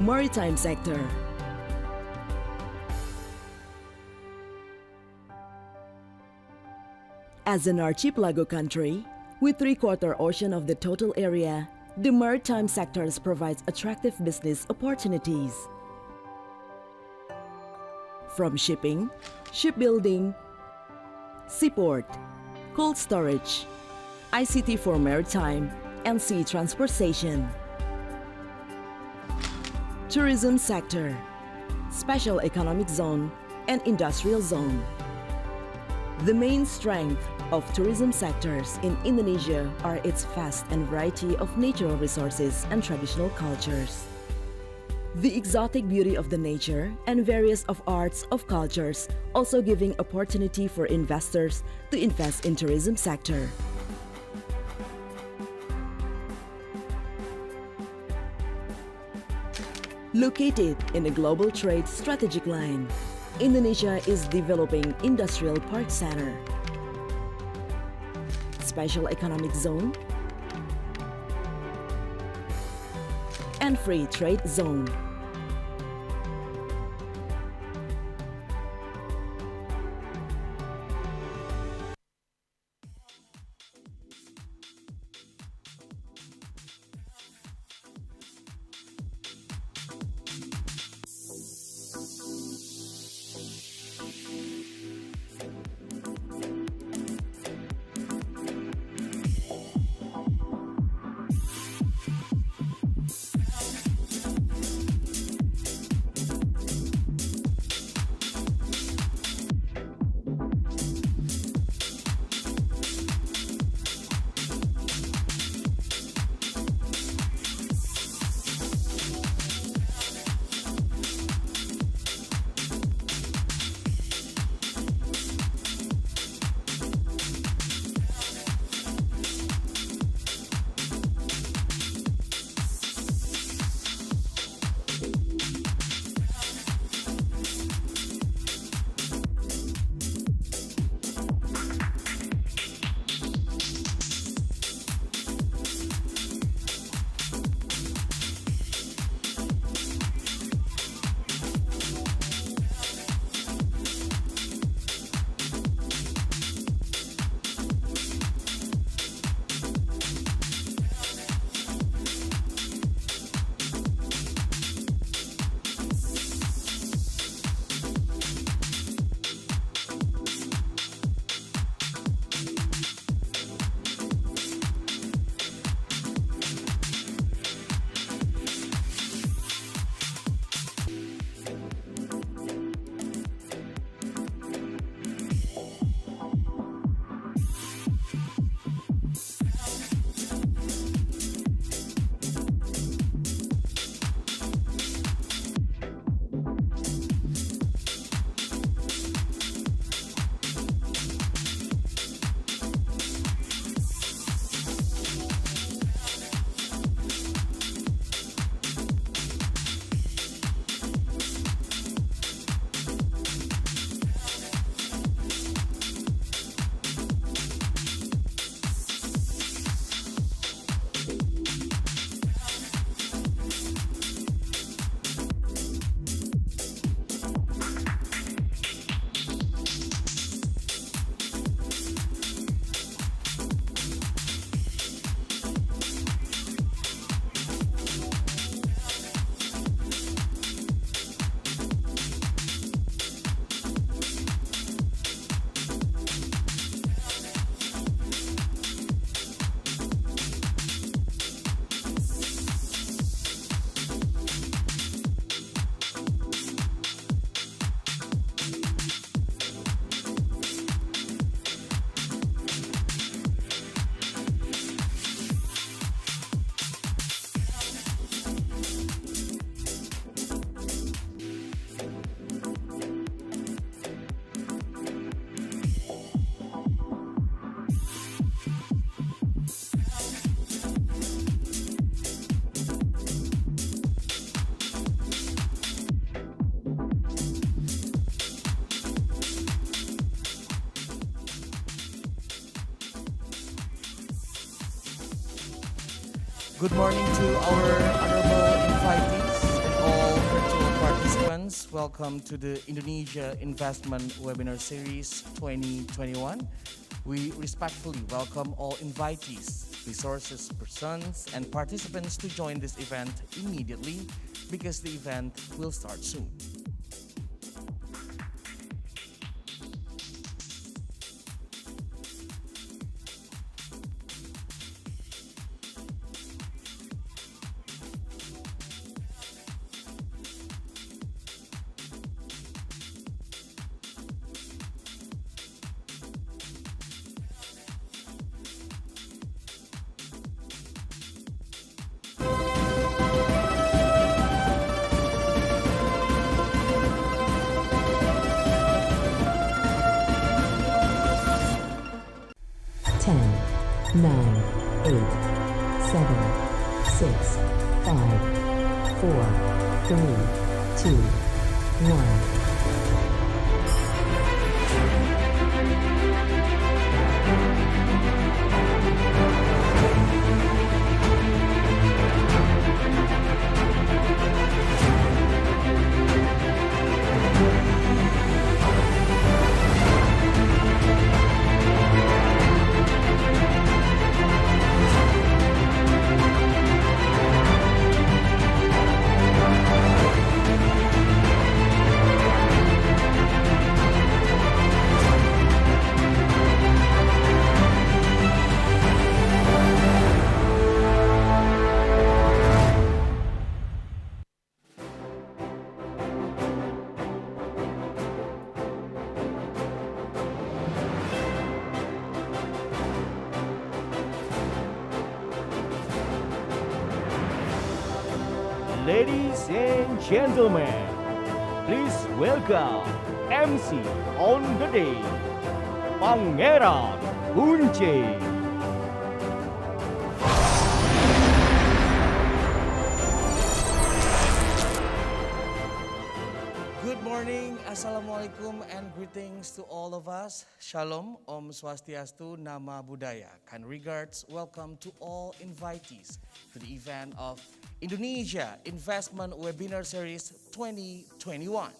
Maritime sector. As an archipelago country, with 3/4 ocean of the total area, the maritime sectors provides attractive business opportunities. From shipping, shipbuilding, seaport, cold storage, ICT for maritime, and sea transportation. Tourism sector, special economic zone, and industrial zone. The main strength of tourism sectors in Indonesia are its vast and variety of natural resources and traditional cultures. The exotic beauty of the nature and various of arts of cultures also giving opportunity for investors to invest in tourism sector. Located in a global trade strategic line, Indonesia is developing industrial park center, special economic zone, and free trade zone. Good morning to our honorable invitees and all participants, welcome to the Indonesia Investment Webinar Series 2021. We respectfully welcome all invitees, resources persons, and participants to join this event immediately because the event will start soon. Nine, 8, 7, 6, 5, 4, 3, 2, 1. Ladies and gentlemen, please welcome MC on the day, Pangeran Punce. Good morning, Assalamualaikum, and greetings to all of us. Shalom, Om Swastiastu, Nama Budaya. Kind regards, welcome to all invitees to the event of Indonesia Investment Webinar Series 2021.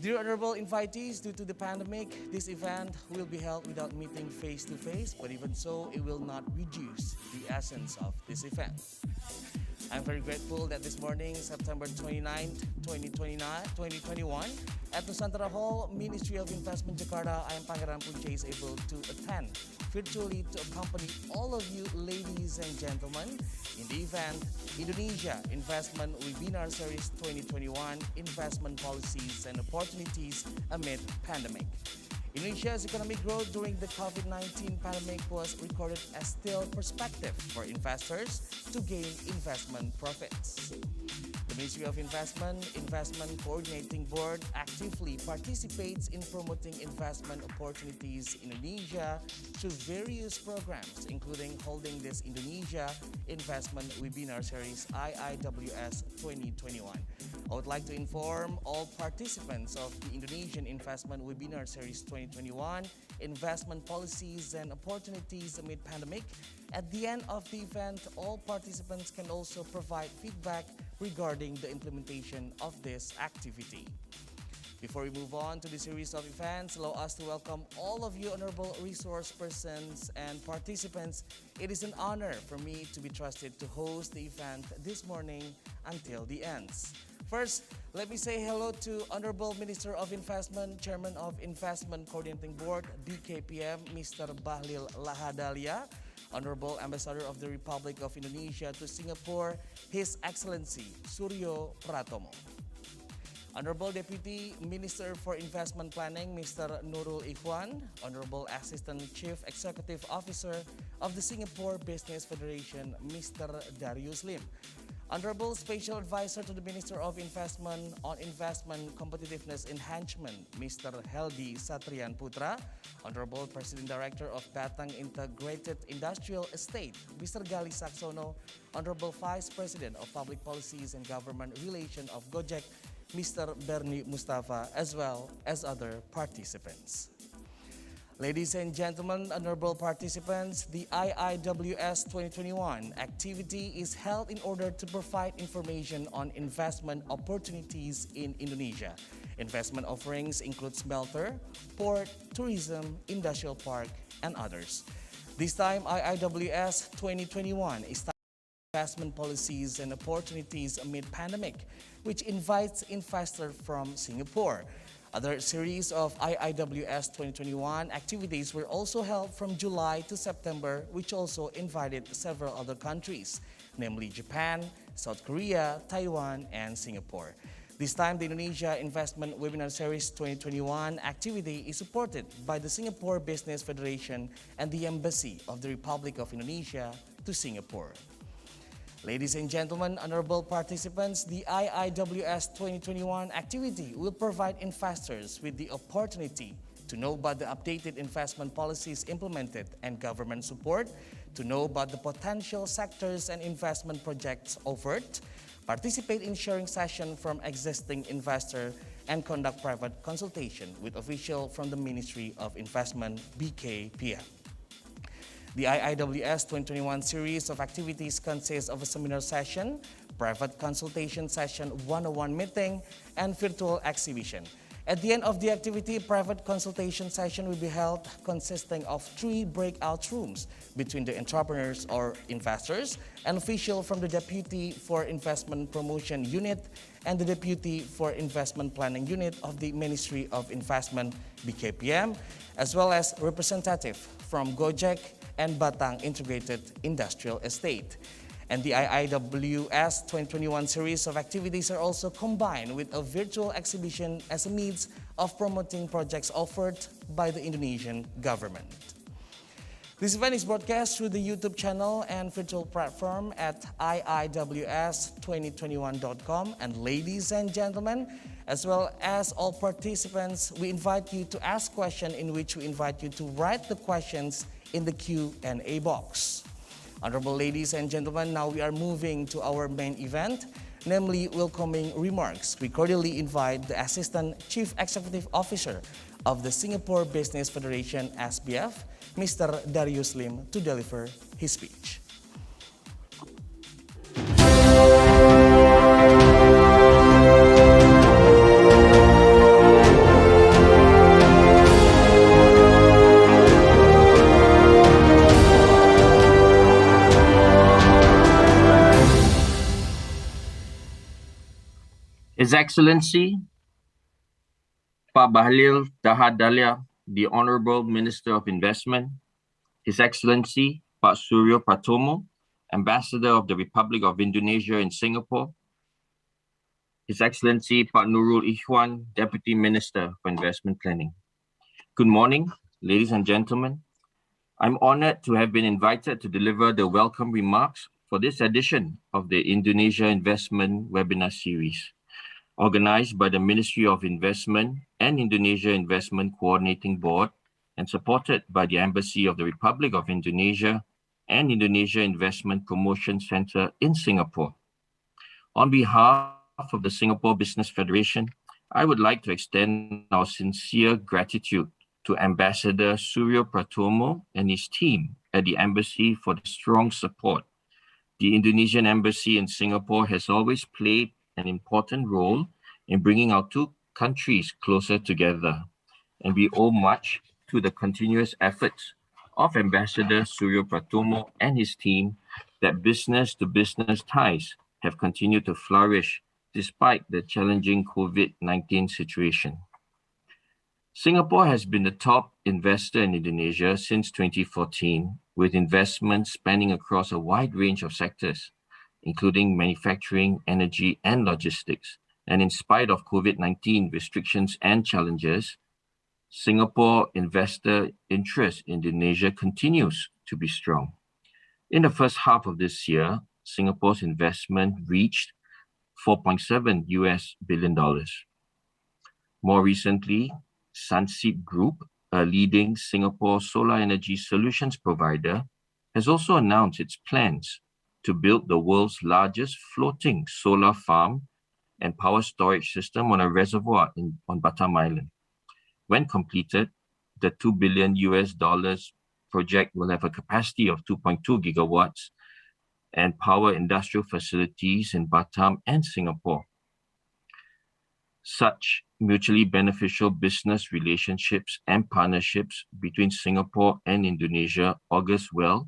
Dear honorable invitees, due to the pandemic, this event will be held without meeting face-to-face, but even so, it will not reduce the essence of this event. I'm very grateful that this morning, September 29th, 2021, at Nusantara Hall, Ministry of Investment Jakarta, I am Pangeran Punce is able to attend virtually to accompany all of you ladies and gentlemen in the event Indonesia Investment Webinar Series 2021 Investment Policies and Opportunities Amid Pandemic. Indonesia's economic growth during the COVID-19 pandemic was recorded as still perspective for investors to gain investment profits. The Ministry of Investment Coordinating Board actively participates in promoting investment opportunities in Indonesia through various programs, including holding this Indonesia Investment Webinar Series IIWS 2021. I would like to inform all participants of the Indonesian Investment Webinar Series 2021 Investment Policies and Opportunities Amid Pandemic. At the end of the event, all participants can also provide feedback regarding the implementation of this activity. Before we move on to the series of events, allow us to welcome all of you honorable resource persons and participants. It is an honor for me to be trusted to host the event this morning until the ends. First, let me say hello to Honorable Minister of Investment, Chairman of Investment Coordinating Board, BKPM, Mr. Bahlil Lahadalia, Honorable Ambassador of the Republic of Indonesia to Singapore, His Excellency Suryo Pratomo. Honorable Deputy Minister for Investment Planning, Mr. Nurul Ikhwan, Honorable Assistant Chief Executive Officer of the Singapore Business Federation, Mr. Darius Lim. Honorable Special Advisor to the Minister of Investment on Investment Competitiveness Enhancement, Mr. Heldi Satrian Putra. Honorable President Director of Batang Integrated Industrial Estate, Mr. Gali Saksono. Honorable Vice President of Public Policies and Government Relations of Gojek, Mr. Bernie Mustafa, as well as other participants. Ladies and gentlemen, honorable participants, the IIWS 2021 activity is held in order to provide information on investment opportunities in Indonesia. Investment offerings include smelter, port, tourism, industrial park, and others. This time, IIWS 2021 is investment policies and opportunities amid pandemic, which invites investors from Singapore. Other series of IIWS 2021 activities were also held from July to September, which also invited several other countries, namely Japan, South Korea, Taiwan, and Singapore. This time, the Indonesia Investment Webinar Series 2021 activity is supported by the Singapore Business Federation and the Embassy of the Republic of Indonesia to Singapore. Ladies and gentlemen, honorable participants, the IIWS 2021 activity will provide investors with the opportunity to know about the updated investment policies implemented and government support, to know about the potential sectors and investment projects offered, participate in sharing session from existing investor, and conduct private consultation with official from the Ministry of Investment, BKPM. The IIWS 2021 series of activities consists of a seminar session, private consultation session, one-on-one meeting, and virtual exhibition. At the end of the activity, private consultation session will be held consisting of 3 breakout rooms between the entrepreneurs or investors, an official from the Deputy for Investment Promotion Unit, and the Deputy for Investment Planning Unit of the Ministry of Investment, BKPM, as well as representative from Gojek and Batang Integrated Industrial Estate. And the IIWS 2021 series of activities are also combined with a virtual exhibition as a means of promoting projects offered by the Indonesian government. This event is broadcast through the YouTube channel and virtual platform at iiws2021.com. And ladies and gentlemen, as well as all participants, we invite you to ask questions, in which we invite you to write the questions in the Q&A box. Honorable ladies and gentlemen, now we are moving to our main event, namely welcoming remarks. We cordially invite the Assistant Chief Executive Officer of the Singapore Business Federation, SBF, Mr. Darius Lim, to deliver his speech. His Excellency Pak Bahlil Dahadalia, the Honorable Minister of Investment, His Excellency Pak Suryo Pratomo, Ambassador of the Republic of Indonesia in Singapore, His Excellency Pak Nurul Ikhwan, Deputy Minister for Investment Planning. Good morning, ladies and gentlemen. I'm honored to have been invited to deliver the welcome remarks for this edition of the Indonesia Investment Webinar Series, organized by the Ministry of Investment and Indonesia Investment Coordinating Board and supported by the Embassy of the Republic of Indonesia and Indonesia Investment Promotion Center in Singapore. On behalf of the Singapore Business Federation, I would like to extend our sincere gratitude to Ambassador Suryo Pratomo and his team at the Embassy for the strong support. The Indonesian Embassy in Singapore has always played an important role in bringing our two countries closer together, and we owe much to the continuous efforts of Ambassador Suryo Pratomo and his team that business-to-business ties have continued to flourish despite the challenging COVID-19 situation. Singapore has been the top investor in Indonesia since 2014, with investments spanning across a wide range of sectors, including manufacturing, energy, and logistics. And in spite of COVID-19 restrictions and challenges, Singapore investor interest in Indonesia continues to be strong. In the first half of this year, Singapore's investment reached $4.7 billion. More recently, Sunseap Group, a leading Singapore solar energy solutions provider, has also announced its plans to build the world's largest floating solar farm and power storage system on a reservoir on Batam Island. When completed, the $2 billion project will have a capacity of 2.2 gigawatts and power industrial facilities in Batam and Singapore. Such mutually beneficial business relationships and partnerships between Singapore and Indonesia augurs well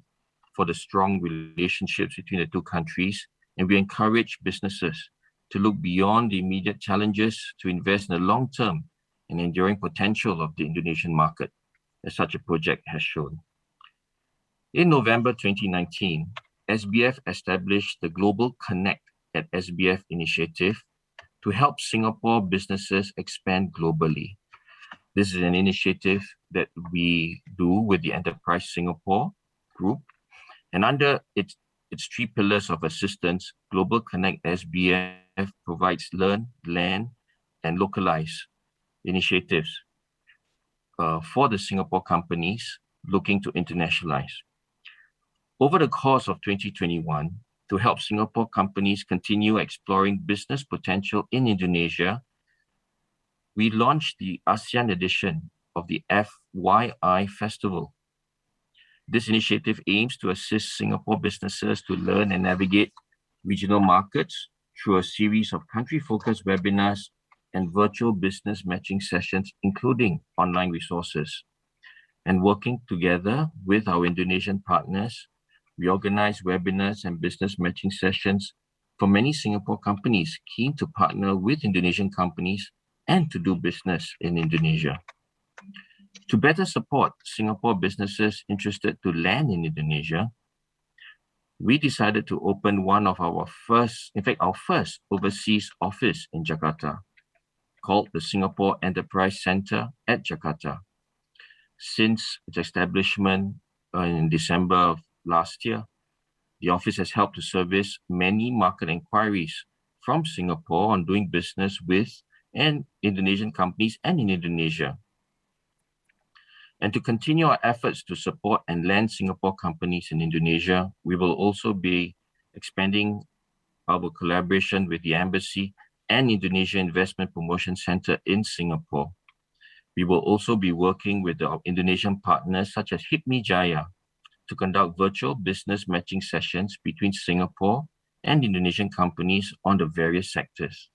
for the strong relationships between the two countries, and we encourage businesses to look beyond the immediate challenges to invest in the long-term and enduring potential of the Indonesian market, as such a project has shown. In November 2019, SBF established the Global Connect at SBF initiative to help Singapore businesses expand globally. This is an initiative that we do with the Enterprise Singapore Group, and under its three pillars of assistance, Global Connect SBF provides learn, land, and localize initiatives for the Singapore companies looking to internationalize. Over the course of 2021, to help Singapore companies continue exploring business potential in Indonesia, we launched the ASEAN edition of the FYI Festival. This initiative aims to assist Singapore businesses to learn and navigate regional markets through a series of country-focused webinars and virtual business matching sessions, including online resources. And working together with our Indonesian partners, we organize webinars and business matching sessions for many Singapore companies keen to partner with Indonesian companies and to do business in Indonesia. To better support Singapore businesses interested to land in Indonesia, we decided to open one of our first overseas office in Jakarta, called the Singapore Enterprise Center at Jakarta. Since its establishment in December of last year, the office has helped to service many market inquiries from Singapore on doing business with and Indonesian companies and in Indonesia. And to continue our efforts to support and land Singapore companies in Indonesia, we will also be expanding our collaboration with the Embassy and Indonesia Investment Promotion Center in Singapore. We will also be working with our Indonesian partners such as Hipmi Jaya to conduct virtual business matching sessions between Singapore and Indonesian companies on the various sectors.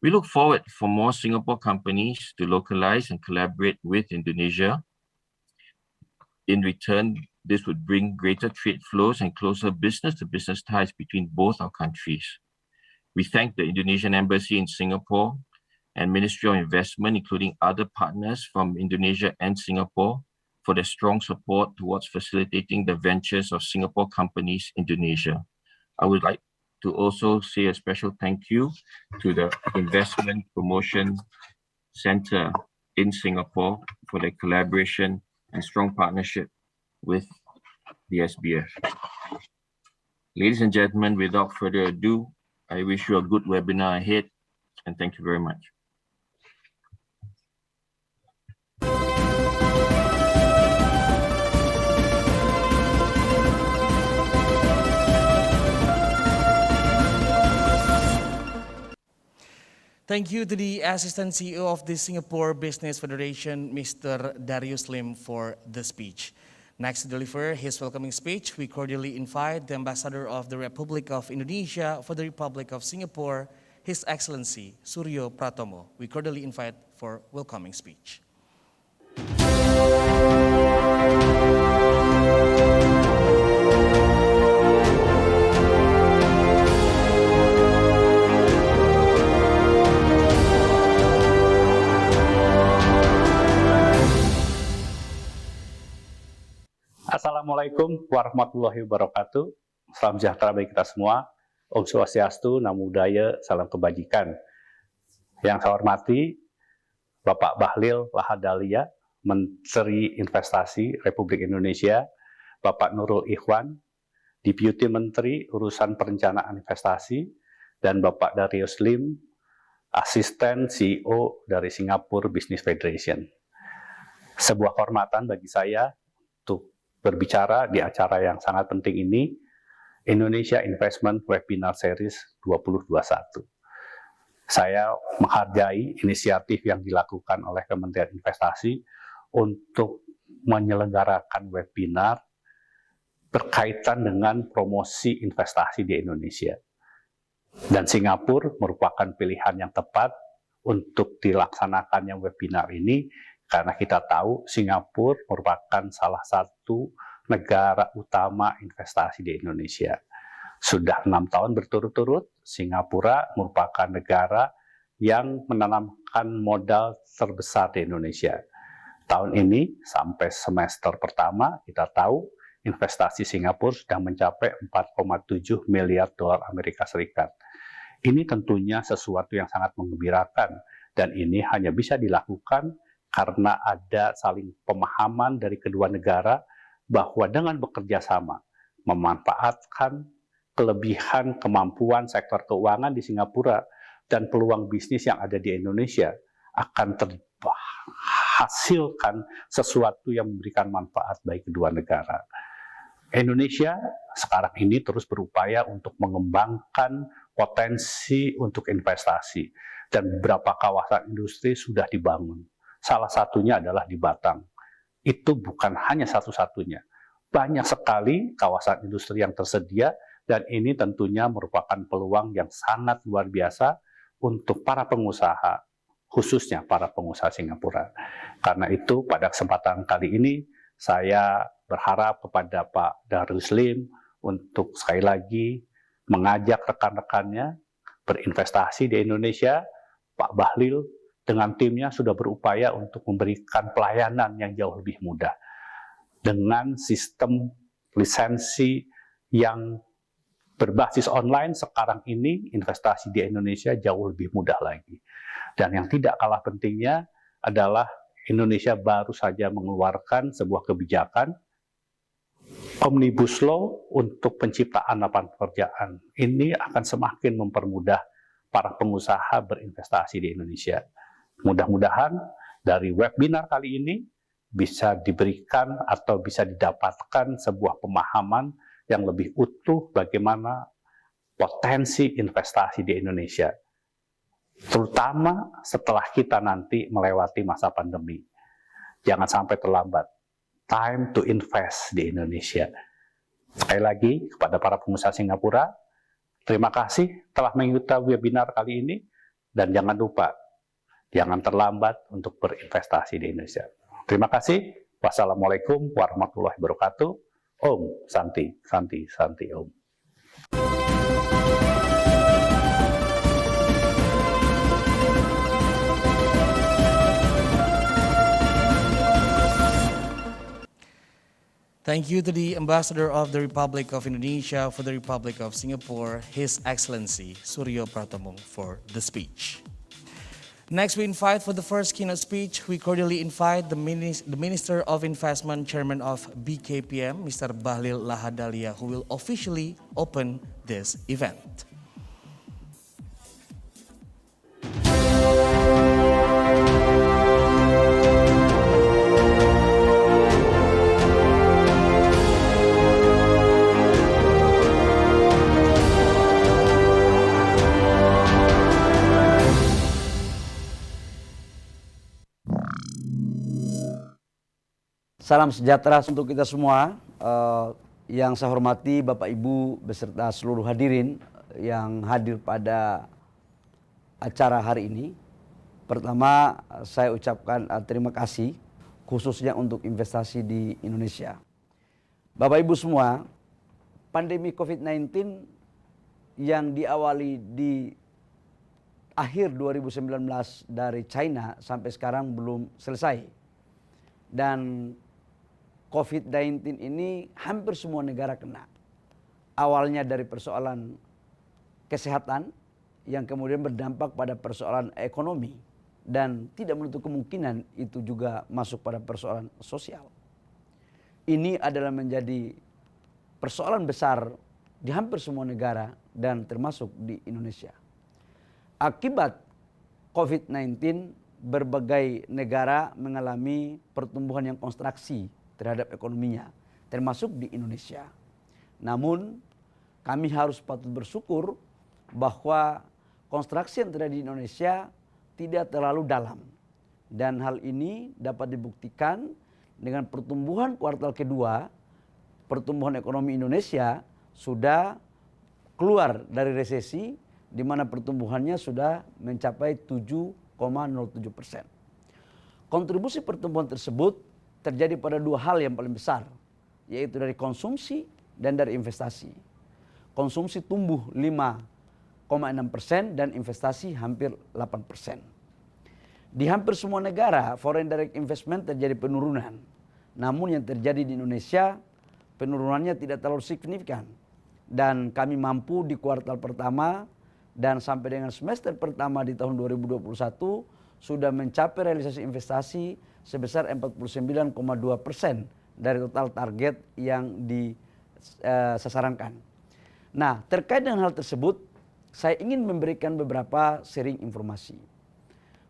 We look forward for more Singapore companies to localize and collaborate with Indonesia. In return, this would bring greater trade flows and closer business-to-business ties between both our countries. We thank the Indonesian Embassy in Singapore and Ministry of Investment, including other partners from Indonesia and Singapore, for their strong support towards facilitating the ventures of Singapore companies in Indonesia. I would like to also say a special thank you to the Investment Promotion Center in Singapore for their collaboration and strong partnership with the SBF. Ladies and gentlemen, without further ado, I wish you a good webinar ahead, and thank you very much. Thank you to the Assistant CEO of the Singapore Business Federation, Mr. Darius Lim, for the speech. Next to deliver his welcoming speech, we cordially invite the Ambassador of the Republic of Indonesia for the Republic of Singapore, His Excellency Suryo Pratomo. We cordially invite for welcoming speech. Assalamualaikum warahmatullahi wabarakatuh. Salam sejahtera bagi kita semua. Om Swastiastu, Namo Buddhaya, salam kebajikan. Yang saya hormati Bapak Bahlil Lahadalia, Menteri Investasi Republik Indonesia, Bapak Nurul Ikhwan, Deputi Menteri Urusan Perencanaan Investasi, dan Bapak Darius Lim, Asisten CEO dari Singapore Business Federation. Sebuah kehormatan bagi saya untuk berbicara di acara yang sangat penting ini, Indonesia Investment Webinar Series 2021. Saya menghargai inisiatif yang dilakukan oleh Kementerian Investasi untuk menyelenggarakan webinar berkaitan dengan promosi investasi di Indonesia. Dan Singapura merupakan pilihan yang tepat untuk dilaksanakannya webinar ini karena kita tahu Singapura merupakan salah satu negara utama investasi di Indonesia. Sudah 6 tahun berturut-turut, Singapura merupakan negara yang menanamkan modal terbesar di Indonesia. Tahun ini sampai semester pertama kita tahu investasi Singapura sudah mencapai 4,7 miliar dolar Amerika Serikat. Ini tentunya sesuatu yang sangat menggembirakan dan ini hanya bisa dilakukan karena ada saling pemahaman dari kedua negara bahwa dengan bekerja sama memanfaatkan kelebihan kemampuan sektor keuangan di Singapura dan peluang bisnis yang ada di Indonesia akan terhasilkan sesuatu yang memberikan manfaat bagi kedua negara. Indonesia sekarang ini terus berupaya untuk mengembangkan potensi untuk investasi dan beberapa kawasan industri sudah dibangun. Salah satunya adalah di Batam. Itu bukan hanya satu-satunya. Banyak sekali kawasan industri yang tersedia dan ini tentunya merupakan peluang yang sangat luar biasa untuk para pengusaha, khususnya para pengusaha Singapura. Karena itu pada kesempatan kali ini saya berharap kepada Pak Daruslim untuk sekali lagi mengajak rekan-rekannya berinvestasi di Indonesia. Pak Bahlil dengan timnya sudah berupaya untuk memberikan pelayanan yang jauh lebih mudah. Dengan sistem lisensi yang berbasis online sekarang ini investasi di Indonesia jauh lebih mudah lagi. Dan yang tidak kalah pentingnya adalah Indonesia baru saja mengeluarkan sebuah kebijakan Omnibus Law untuk penciptaan lapangan pekerjaan. Ini akan semakin mempermudah para pengusaha berinvestasi di Indonesia. Mudah-mudahan dari webinar kali ini bisa diberikan atau bisa didapatkan sebuah pemahaman yang lebih utuh bagaimana potensi investasi di Indonesia. Terutama setelah kita nanti melewati masa pandemi. Jangan sampai terlambat. Time to invest di Indonesia. Sekali lagi kepada para pengusaha Singapura, terima kasih telah mengikuti webinar kali ini dan jangan lupa, jangan terlambat untuk berinvestasi di Indonesia. Terima kasih. Wassalamualaikum warahmatullahi wabarakatuh. Om Santi, Santi, Santi Om. Thank you to the Ambassador of the Republic of Indonesia for the Republic of Singapore, His Excellency Suryo Pratomo, for the speech. Next, we invite for the first keynote speech, we cordially invite the Minister of Investment, Chairman of BKPM, Mr. Bahlil Lahadalia, who will officially open this event. Salam sejahtera untuk kita semua. Yang saya hormati Bapak Ibu beserta seluruh hadirin yang hadir pada acara hari ini. Pertama, saya ucapkan terima kasih khususnya untuk investasi di Indonesia. Bapak Ibu semua, pandemi COVID-19 yang diawali di akhir 2019 dari China sampai sekarang belum selesai. Dan COVID-19 ini hampir semua negara kena. Awalnya dari persoalan kesehatan yang kemudian berdampak pada persoalan ekonomi dan tidak menutup kemungkinan itu juga masuk pada persoalan sosial. Ini adalah menjadi persoalan besar di hampir semua negara dan termasuk di Indonesia. Akibat COVID-19, berbagai negara mengalami pertumbuhan yang kontraksi terhadap ekonominya, termasuk di Indonesia. Namun, kami harus patut bersyukur bahwa konstruksi yang terjadi di Indonesia tidak terlalu dalam. Dan hal ini dapat dibuktikan dengan pertumbuhan kuartal kedua, pertumbuhan ekonomi Indonesia sudah keluar dari resesi, di mana pertumbuhannya sudah mencapai 7,07%. Kontribusi pertumbuhan tersebut terjadi pada dua hal yang paling besar, yaitu dari konsumsi dan dari investasi. Konsumsi tumbuh 5,6% dan investasi hampir 8%. Di hampir semua negara, foreign direct investment terjadi penurunan. Namun yang terjadi di Indonesia, penurunannya tidak terlalu signifikan. Dan kami mampu di kuartal pertama dan sampai dengan semester pertama di tahun 2021 sudah mencapai realisasi investasi sebesar 49,2% dari total target yang disasarankan. Nah, terkait dengan hal tersebut, saya ingin memberikan beberapa sharing informasi.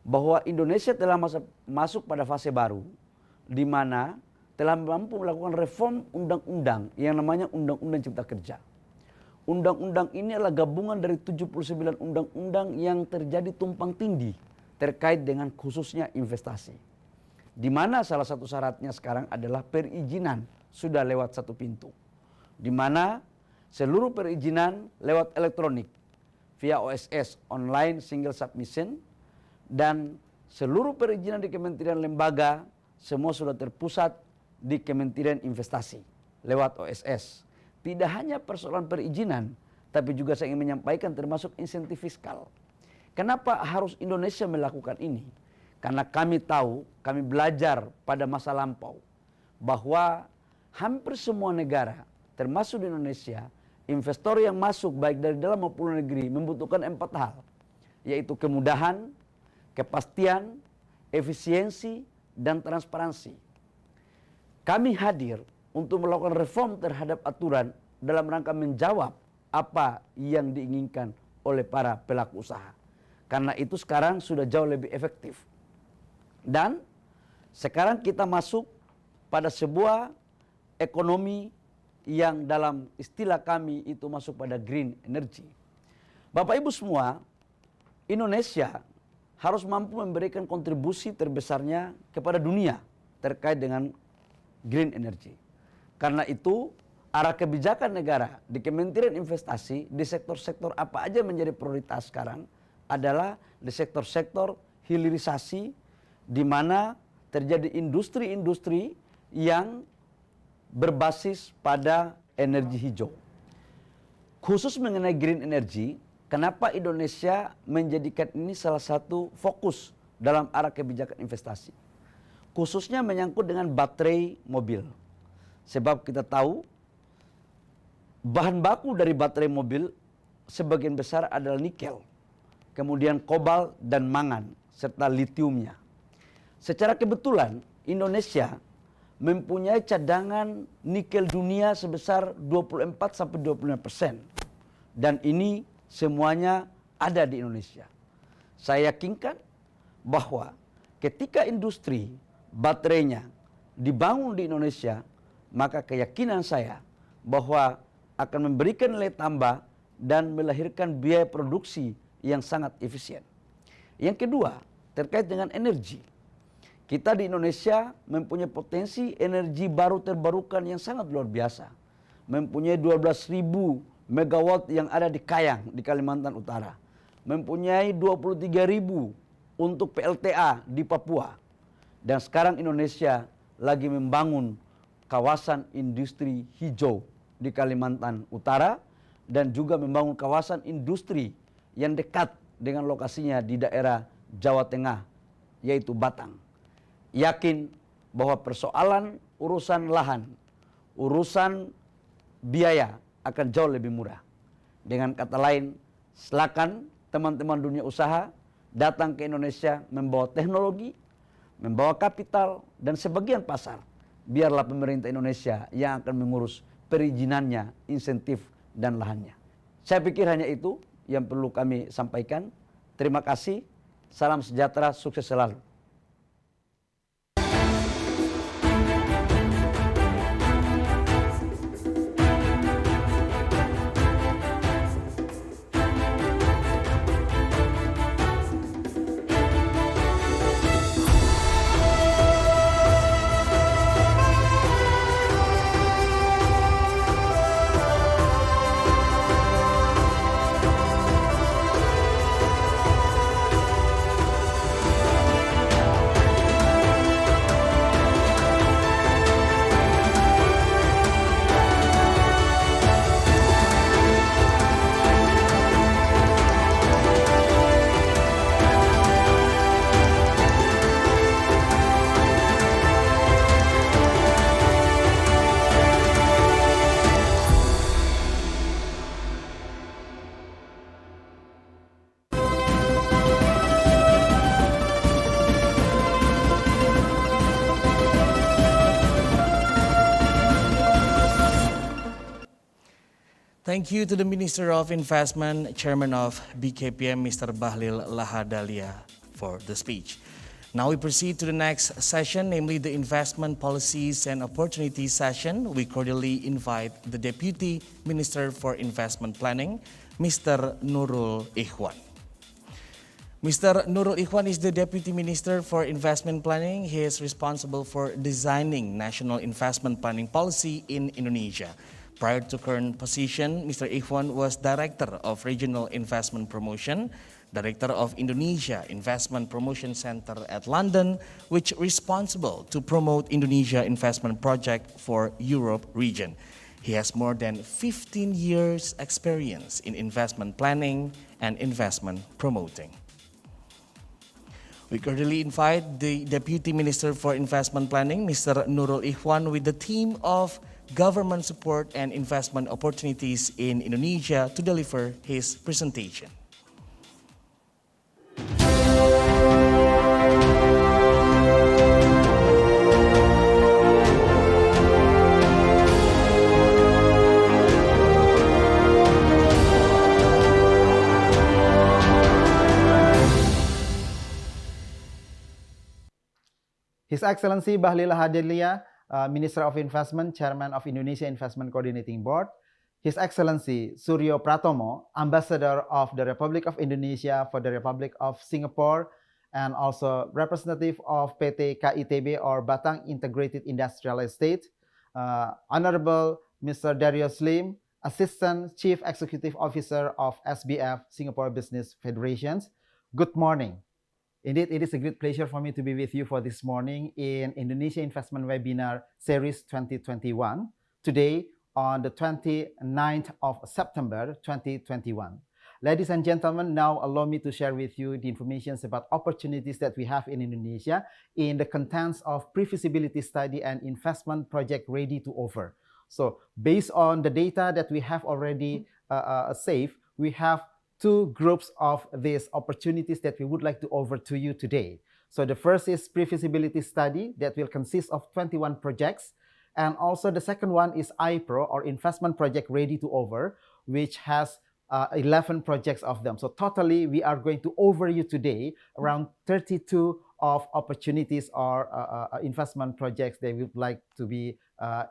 Bahwa Indonesia telah masuk pada fase baru, di mana telah mampu melakukan reform undang-undang yang namanya Undang-Undang Cipta Kerja. Undang-undang ini adalah gabungan dari 79 undang-undang yang terjadi tumpang tindih terkait dengan khususnya investasi. Di mana salah satu syaratnya sekarang adalah perizinan sudah lewat satu pintu. Di mana seluruh perizinan lewat elektronik via OSS, Online Single Submission, dan seluruh perizinan di kementerian lembaga semua sudah terpusat di Kementerian Investasi lewat OSS. Tidak hanya persoalan perizinan, tapi juga saya ingin menyampaikan termasuk insentif fiskal. Kenapa harus Indonesia melakukan ini? Karena kami tahu, kami belajar pada masa lampau bahwa hampir semua negara, termasuk di Indonesia, investor yang masuk baik dari dalam maupun luar negeri membutuhkan 4 hal, yaitu kemudahan, kepastian, efisiensi, dan transparansi. Kami hadir untuk melakukan reform terhadap aturan dalam rangka menjawab apa yang diinginkan oleh para pelaku usaha. Karena itu sekarang sudah jauh lebih efektif. Dan sekarang kita masuk pada sebuah ekonomi yang dalam istilah kami itu masuk pada green energy. Bapak Ibu semua, Indonesia harus mampu memberikan kontribusi terbesarnya kepada dunia terkait dengan green energy. Karena itu arah kebijakan negara di Kementerian Investasi di sektor-sektor apa aja menjadi prioritas sekarang adalah di sektor-sektor hilirisasi, di mana terjadi industri-industri yang berbasis pada energi hijau. Khusus mengenai green energy, kenapa Indonesia menjadikan ini salah satu fokus dalam arah kebijakan investasi? Khususnya menyangkut dengan baterai mobil. Sebab kita tahu bahan baku dari baterai mobil sebagian besar adalah nikel, kemudian kobalt dan mangan, serta litiumnya. Secara kebetulan Indonesia mempunyai cadangan nikel dunia sebesar 24-25%. Dan ini semuanya ada di Indonesia. Saya yakinkan bahwa ketika industri baterainya dibangun di Indonesia, maka keyakinan saya bahwa akan memberikan nilai tambah dan melahirkan biaya produksi yang sangat efisien. Yang kedua, terkait dengan energi. Kita di Indonesia mempunyai potensi energi baru terbarukan yang sangat luar biasa. Mempunyai 12.000 megawatt yang ada di Kayang di Kalimantan Utara. Mempunyai 23.000 untuk PLTA di Papua. Dan sekarang Indonesia lagi membangun kawasan industri hijau di Kalimantan Utara dan juga membangun kawasan industri yang dekat dengan lokasinya di daerah Jawa Tengah, yaitu Batang. Yakin bahwa persoalan urusan lahan, urusan biaya akan jauh lebih murah. Dengan kata lain, silakan teman-teman dunia usaha datang ke Indonesia membawa teknologi, membawa kapital, dan sebagian pasar. Biarlah pemerintah Indonesia yang akan mengurus perizinannya, insentif, dan lahannya. Saya pikir hanya itu yang perlu kami sampaikan. Terima kasih. Salam sejahtera, sukses selalu. Thank you to the Minister of Investment, Chairman of BKPM, Mr. Bahlil Lahadalia, for the speech. Now we proceed to the next session, namely the Investment Policies and Opportunities session. We cordially invite the Deputy Minister for Investment Planning, Mr. Nurul Ikhwan. Mr. Nurul Ikhwan is the Deputy Minister for Investment Planning. He is responsible for designing national investment planning policy in Indonesia. Prior to current position, Mr. Ikhwan was Director of Regional Investment Promotion, Director of Indonesia Investment Promotion Center at London, which is responsible to promote Indonesia investment project for Europe region. He has more than 15 years experience in investment planning and investment promoting. We cordially invite the Deputy Minister for Investment Planning, Mr. Nurul Ikhwan, with the theme of Government Support and Investment Opportunities in Indonesia to deliver his presentation. His Excellency Bahlil Lahadalia, Minister of Investment, Chairman of Indonesia Investment Coordinating Board, His Excellency Suryo Pratomo, Ambassador of the Republic of Indonesia for the Republic of Singapore, and also representative of PT KITB or Batang Integrated Industrial Estate, Honorable Mr. Darius Lim, Assistant Chief Executive Officer of SBF, Singapore Business Federations. Good morning. Indeed, it is a great pleasure for me to be with you for this morning in Indonesia Investment Webinar Series 2021, today on the 29th of September 2021. Ladies and gentlemen, now allow me to share with you the information about opportunities that we have in Indonesia in the contents of pre-feasibility study and investment project ready to offer. So based on the data that we have already saved, we have two groups of these opportunities that we would like to offer to you today. So the first is pre-feasibility study that will consist of 21 projects. And also the second one is IPRO or investment project ready to offer, which has 11 projects of them. So totally we are going to offer you today around 32 of opportunities or investment projects that we would like to be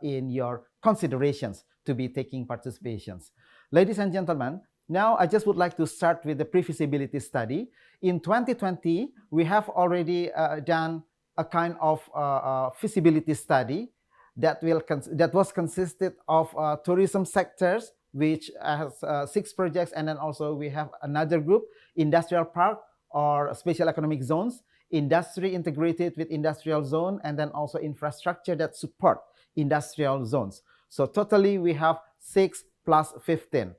in your considerations to be taking participations. Ladies and gentlemen, now, I just would like to start with the pre-feasibility study. In 2020, we have already done a kind of feasibility study that was consisted of tourism sectors, which has 6 projects, and then also we have another group, industrial park or special economic zones, industry integrated with industrial zone, and then also infrastructure that support industrial zones. So totally, we have 6 plus 15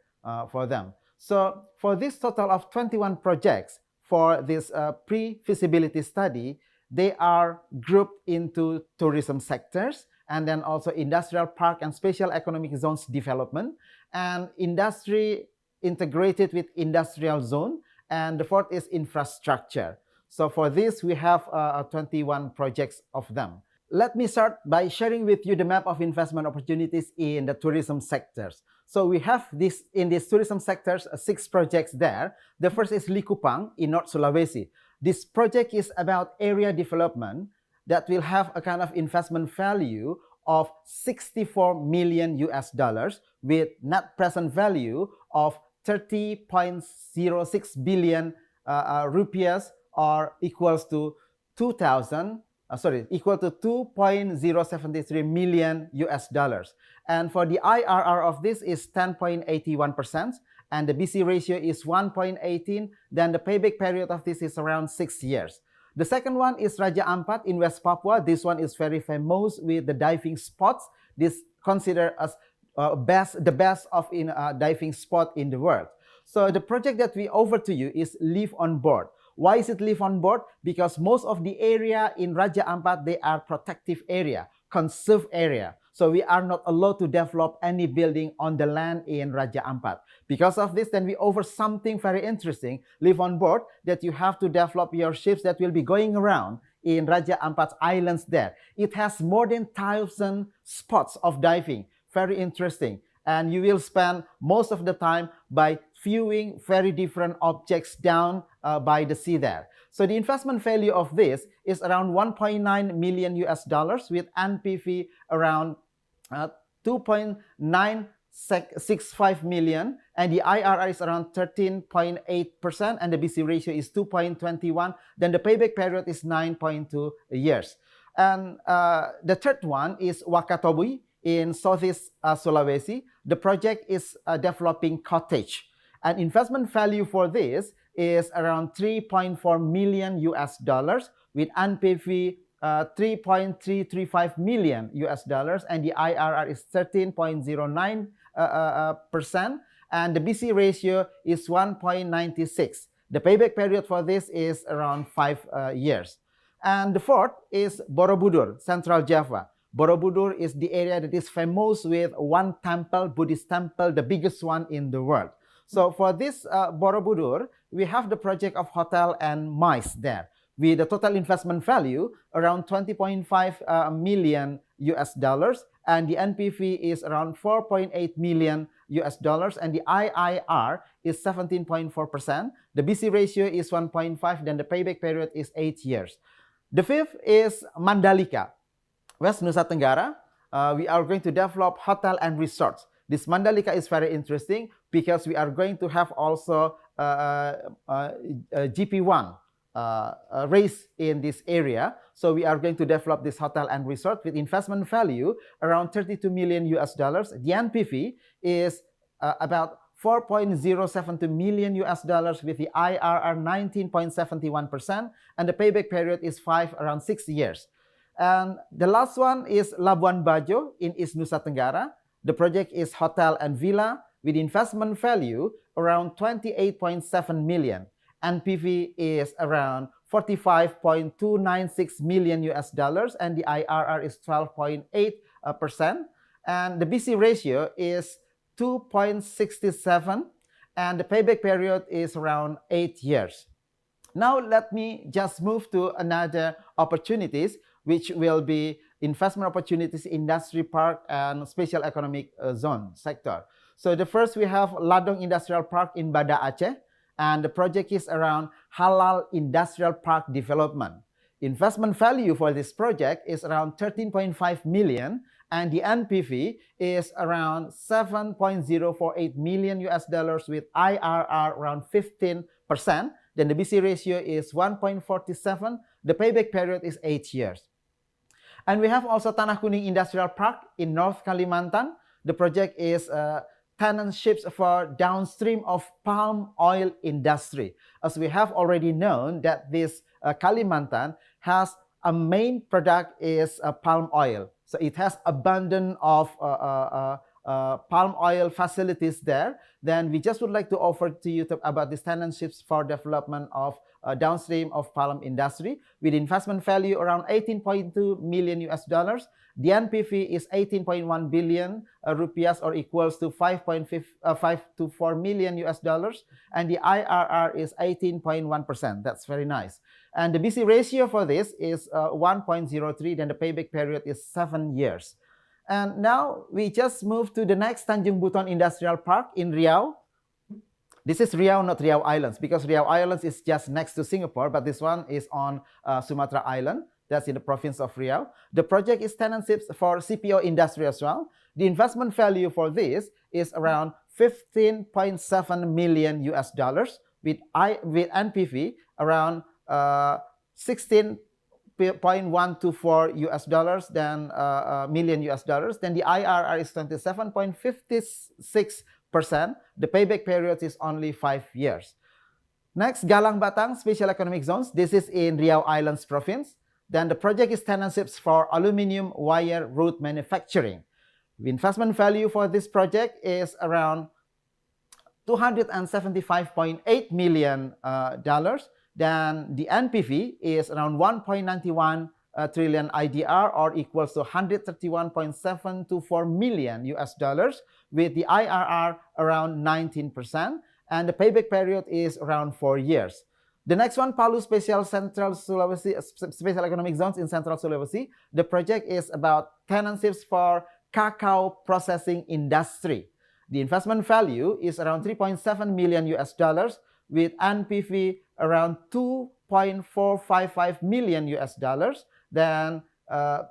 for them. So for this total of 21 projects for this pre-feasibility study, they are grouped into tourism sectors, and then also industrial park and special economic zones development, and industry integrated with industrial zone, and the fourth is infrastructure. So for this, we have 21 projects of them. Let me start by sharing with you the map of investment opportunities in the tourism sectors. So we have this in these tourism sectors, 6 projects there. The first is Likupang in North Sulawesi. This project is about area development that will have a kind of investment value of 64 million US dollars with net present value of 30.06 billion rupiahs or equals to equal to 2.073 million US dollars. And for the IRR of this is 10.81%, and the BC ratio is 1.18, then the payback period of this is around 6 years. The second one is Raja Ampat in West Papua. This one is very famous with the diving spots. This considered as the best of diving spot in the world. So the project that we offer to you is Live on Board. Why is it Live on Board? Because most of the area in Raja Ampat, they are protective area, conserved area. So we are not allowed to develop any building on the land in Raja Ampat. Because of this, then we offer something very interesting, Live on Board, that you have to develop your ships that will be going around in Raja Ampat's islands there. It has more than 1,000 spots of diving. Very interesting. and you will spend most of the time by viewing very different objects down by the sea there. So the investment value of this is around 1.9 million US dollars with NPV around 2.965 million, and the IRR is around 13.8%, and the BC ratio is 2.21. Then the payback period is 9.2 years. And the third one is Wakatobi in Southeast Sulawesi. The project is developing cottage, and investment value for this is around 3.4 million US dollars with NPV 3.335 million US dollars, and the IRR is 13.09%, and the BC ratio is 1.96. The payback period for this is around 5 years. And the fourth is Borobudur, Central Java. Borobudur is the area that is famous with one temple, Buddhist temple, the biggest one in the world. So for this Borobudur, we have the project of hotel and MICE there, with the total investment value around 20.5 million US dollars, and the NPV is around 4.8 million US dollars, and the IIR is 17.4%. The BC ratio is 1.5, then the payback period is 8 years. The fifth is Mandalika, West Nusa Tenggara. We are going to develop hotel and resorts. This Mandalika is very interesting because we are going to have also GP1 race in this area. So we are going to develop this hotel and resort with investment value around 32 million US dollars. The NPV is about 4.072 million US dollars with the IRR 19.71%, and the payback period is around 6 years. And the last one is Labuan Bajo in East Nusa Tenggara. The project is hotel and villa with investment value around 28.7 million. NPV is around 45.296 million US dollars, and the IRR is 12.8%. And the BC ratio is 2.67, and the payback period is around 8 years. Now let me just move to another opportunities, which will be investment opportunities, industry park, and special economic zone sector. So the first, we have Ladong Industrial Park in Banda Aceh, and the project is around halal industrial park development. Investment value for this project is around 13.5 million, and the NPV is around 7.048 million US dollars with IRR around 15%. Then the BC ratio is 1.47. The payback period is 8 years. And we have also Tanah Kuning Industrial Park in North Kalimantan. The project is tenantships for downstream of palm oil industry. As we have already known that this Kalimantan has a main product is palm oil. So it has abundance of palm oil facilities there. Then we just would like to offer to you about these tenantships for development of downstream of palm industry with investment value around 18.2 million US dollars. The NPV is 18.1 billion rupiahs, or equals to 5.524 million US dollars, and the IRR is 18.1%. That's very nice. And the BC ratio for this is 1.03, then the payback period is 7 years. And now we just move to the next Tanjung Buton Industrial Park in Riau. This is Riau, not Riau Islands, because Riau Islands is just next to Singapore, but this one is on Sumatra Island. That's in the province of Riau. The project is tenantships for CPO industry as well. The investment value for this is around 15.7 million US dollars with NPV around 16.124 US dollars, then million US dollars. Then the IRR is 27.56%. The payback period is only 5 years. Next, Galang Batang Special Economic Zones. This is in Riau Islands province. Then the project is tenantships for aluminium wire rod manufacturing. The investment value for this project is around $275.8 million. Then the NPV is around 1.91 trillion IDR, or equals to 131.724 million US dollars with the IRR around 19%, and the payback period is around 4 years. The next one, Palu Special Economic Zones in Central Sulawesi. The project is about tenantships for cacao processing industry. The investment value is around 3.7 million US dollars with NPV around 2.455 million US dollars. Then the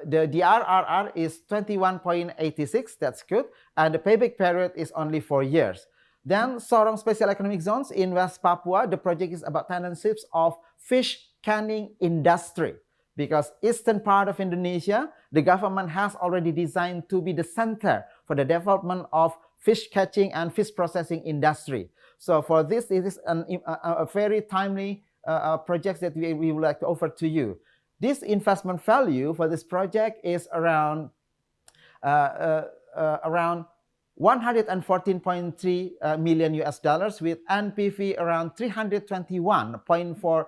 DRRR is 21.86. That's good. And the payback period is only 4 years. Then Sorong Special Economic Zones in West Papua, the project is about tenantships of fish canning industry. Because eastern part of Indonesia, the government has already designed to be the center for the development of fish catching and fish processing industry. So for this, it is a very timely project that we would like to offer to you. This investment value for this project is around 114.3 million US dollars with NPV around 321.4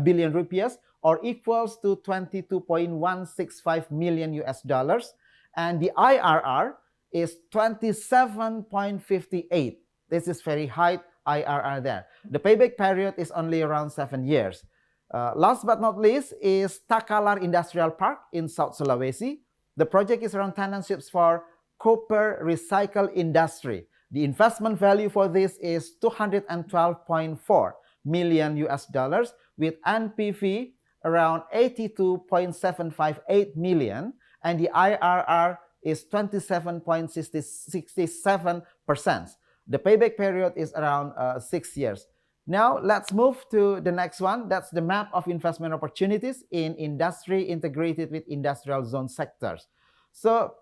billion rupiahs, or equals to 22.165 million US dollars. And the IRR is 27.58. This is very high IRR there. The payback period is only around 7 years. Last but not least is Takalar Industrial Park in South Sulawesi. The project is around tenantships for copper recycle industry. The investment value for this is 212.4 million US dollars with NPV around 82.758 million, and the IRR is 27.67%. The payback period is around 6 years. Now, let's move to the next one. That's the map of investment opportunities in industry integrated with industrial zone sectors. So,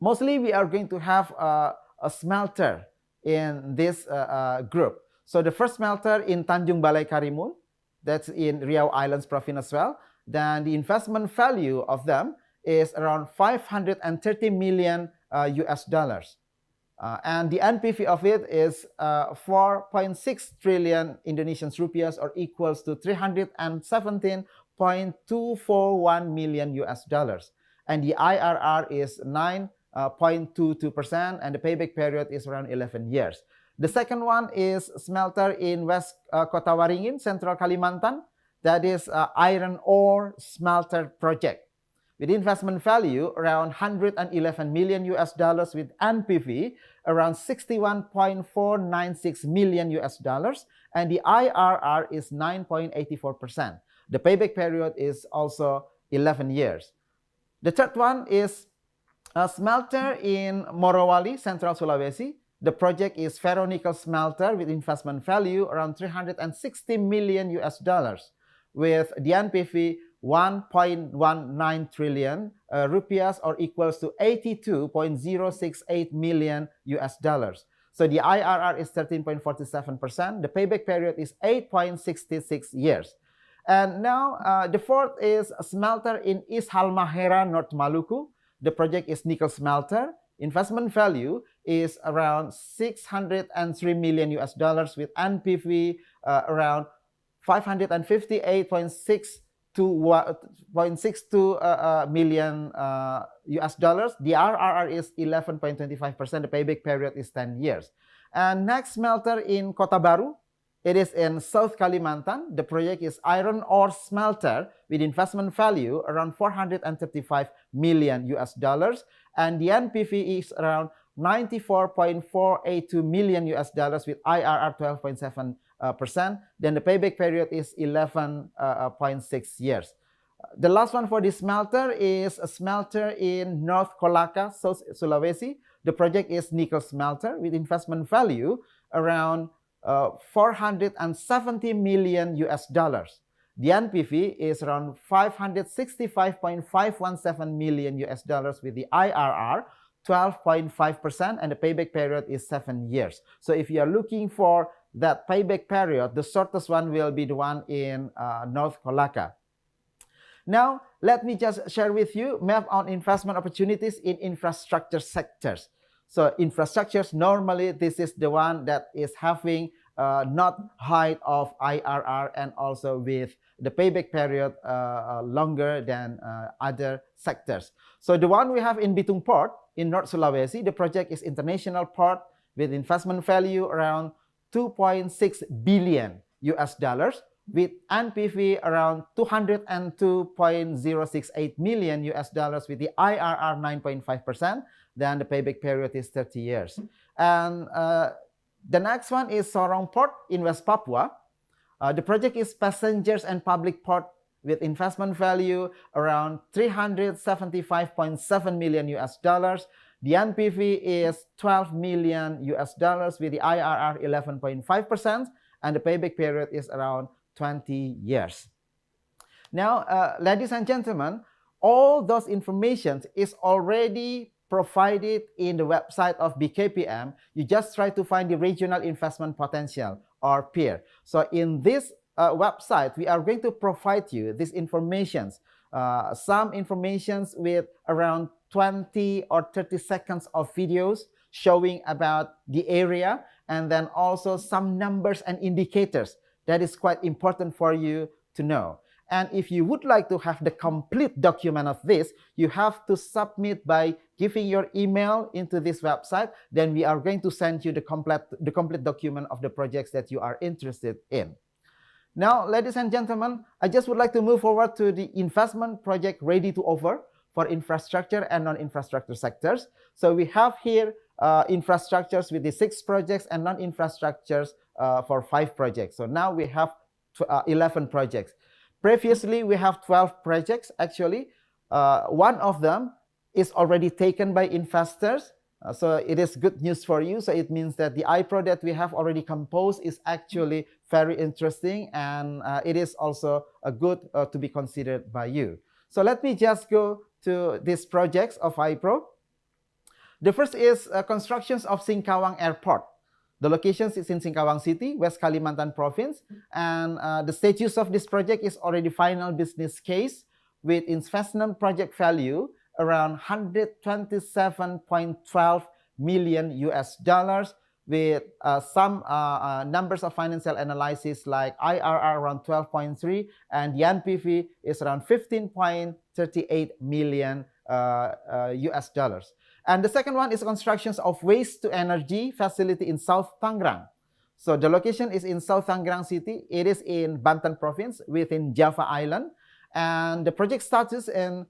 mostly we are going to have a smelter in this group. So, the first smelter in Tanjung Balai Karimun, that's in Riau Islands province as well. Then the investment value of them is around 530 million US dollars. And the NPV of it is 4.6 trillion Indonesian rupiahs, or equals to 317.241 million US dollars. And the IRR is 9.22%, and the payback period is around 11 years. The second one is smelter in West Kota Waringin, Central Kalimantan. That is iron ore smelter project. With investment value around 111 million US dollars with NPV around 61.496 million US dollars, and the IRR is 9.84%. The payback period is also 11 years. The third one is a smelter in Morowali, Central Sulawesi. The project is ferronickel smelter with investment value around 360 million US dollars with the NPV 1.19 trillion rupiahs, or equals to 82.068 million US dollars. So the IRR is 13.47%. The payback period is 8.66 years. And now the fourth is a smelter in East Halmahera, North Maluku. The project is nickel smelter. Investment value is around 603 million US dollars with NPV around 558.62 million US dollars. The RRR is 11.25%. The payback period is 10 years. And next smelter in Kota Baru, it is in South Kalimantan. The project is iron ore smelter with investment value around 435 million US dollars. And the NPV is around 94.482 million US dollars with IRR 12.7%. Then the payback period is 11.6 years. The last one for this smelter is a smelter in North Kolaka, South Sulawesi. The project is nickel smelter with investment value around 470 million US dollars. The NPV is around 565.517 million US dollars with the IRR 12.5%, and the payback period is 7 years. So if you are looking for that payback period, the shortest one will be the one in North Kolaka. Now, let me just share with you map on investment opportunities in infrastructure sectors. So infrastructures, normally this is the one that is having not high of IRR and also with the payback period longer than other sectors. So the one we have in Bitung Port in North Sulawesi, the project is international port with investment value around 2.6 billion US dollars with NPV around 202.068 million US dollars with the IRR 9.5%. then the payback period is 30 years. And the next one is Sorong Port in West Papua. The project is passengers and public port with investment value around 375.7 million US dollars. The NPV is 12 million US dollars with the IRR 11.5%, and the payback period is around 20 years. Now, ladies and gentlemen, all those information is already provided in the website of BKPM. You just try to find the regional investment potential or peer. So in this website, we are going to provide you this information, some informations with around 20 or 30 seconds of videos showing about the area, and then also some numbers and indicators that is quite important for you to know. And if you would like to have the complete document of this, you have to submit by giving your email into this website. Then we are going to send you the complete document of the projects that you are interested in. Now, ladies and gentlemen, I just would like to move forward to the investment project ready to offer for infrastructure and non-infrastructure sectors. So we have here infrastructures with the 6 projects and non-infrastructures for 5 projects. So now we have 11 projects. Previously, we have 12 projects. Actually, one of them is already taken by investors. So it is good news for you. So it means that the iPro that we have already composed is actually very interesting, and it is also a good to be considered by you. So let me just go to these projects of iPro. The first is constructions of Singkawang Airport. The location is in Singkawang City, West Kalimantan Province, and the status of this project is already final business case with investment project value around 127.12 million US dollars with some numbers of financial analysis like IRR around 12.3 and the NPV is around 15.38 million US dollars. And the second one is constructions of waste to energy facility in South Tangerang. So the location is in South Tangerang City. It is in Banten Province within Java Island. And the project status in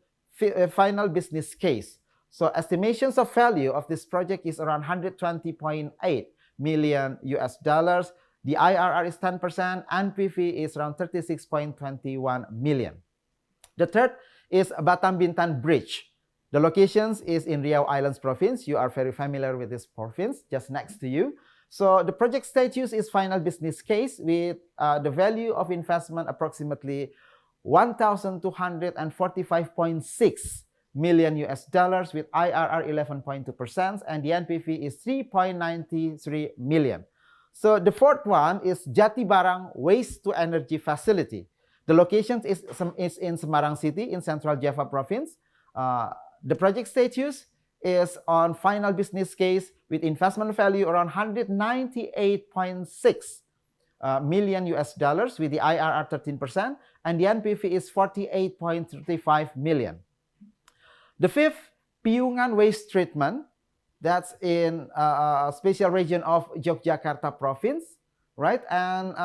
final business case. So estimations of value of this project is around 120.8 million US dollars. The IRR is 10%. NPV is around 36.21 million. The third is Batam Bintan Bridge. The locations is in Riau Islands Province. You are very familiar with this province, just next to you. So the project status is final business case with the value of investment approximately 1,245.6 million US dollars with IRR 11.2% and the NPV is 3.93 million. So the fourth one is Jatibarang Waste to Energy Facility. The location is in Semarang City in Central Java Province. The project status is on final business case with investment value around 198.6 million US dollars with the IRR 13% and the NPV is 48.35 million. The fifth, Piungan Waste Treatment, that's in a special region of Yogyakarta Province, right? And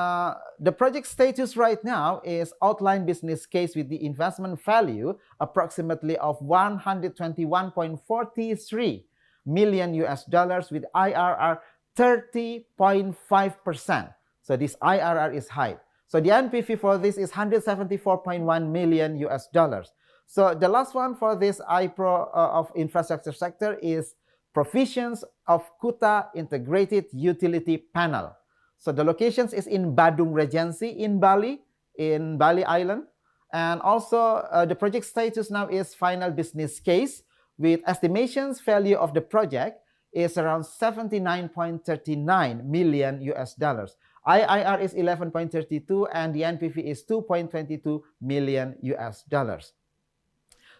the project status right now is outline business case with the investment value approximately of 121.43 million US dollars with IRR 30.5%. So this IRR is high. So the NPV for this is 174.1 million US dollars. So the last one for this iPro of infrastructure sector is provisions of Kuta Integrated Utility Panel. So the locations is in Badung Regency in Bali Island. And also the project status now is final business case with estimations value of the project is around 79.39 million US dollars. IRR is 11.32 and the NPV is 2.22 million US dollars.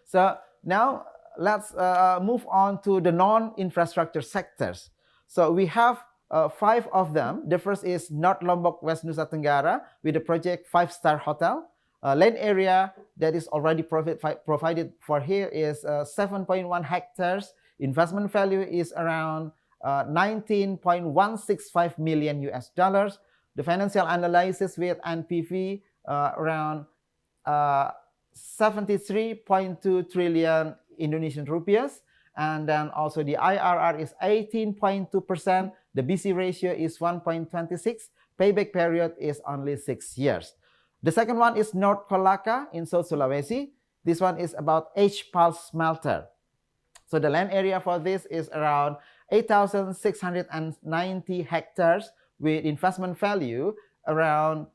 So now let's move on to the non-infrastructure sectors. So we have 5 of them. The first is North Lombok, West Nusa Tenggara with the project 5-star hotel. Land area that is already provided for here is 7.1 hectares. Investment value is around 19.165 million US dollars. The financial analysis with NPV around 73.2 trillion Indonesian rupiahs And then also the IRR is 18.2%. The BC ratio is 1.26. Payback period is only 6 years. The second one is North Kolaka in South Sulawesi. This one is about H-Pulse smelter. So the land area for this is around 8,690 hectares with investment value around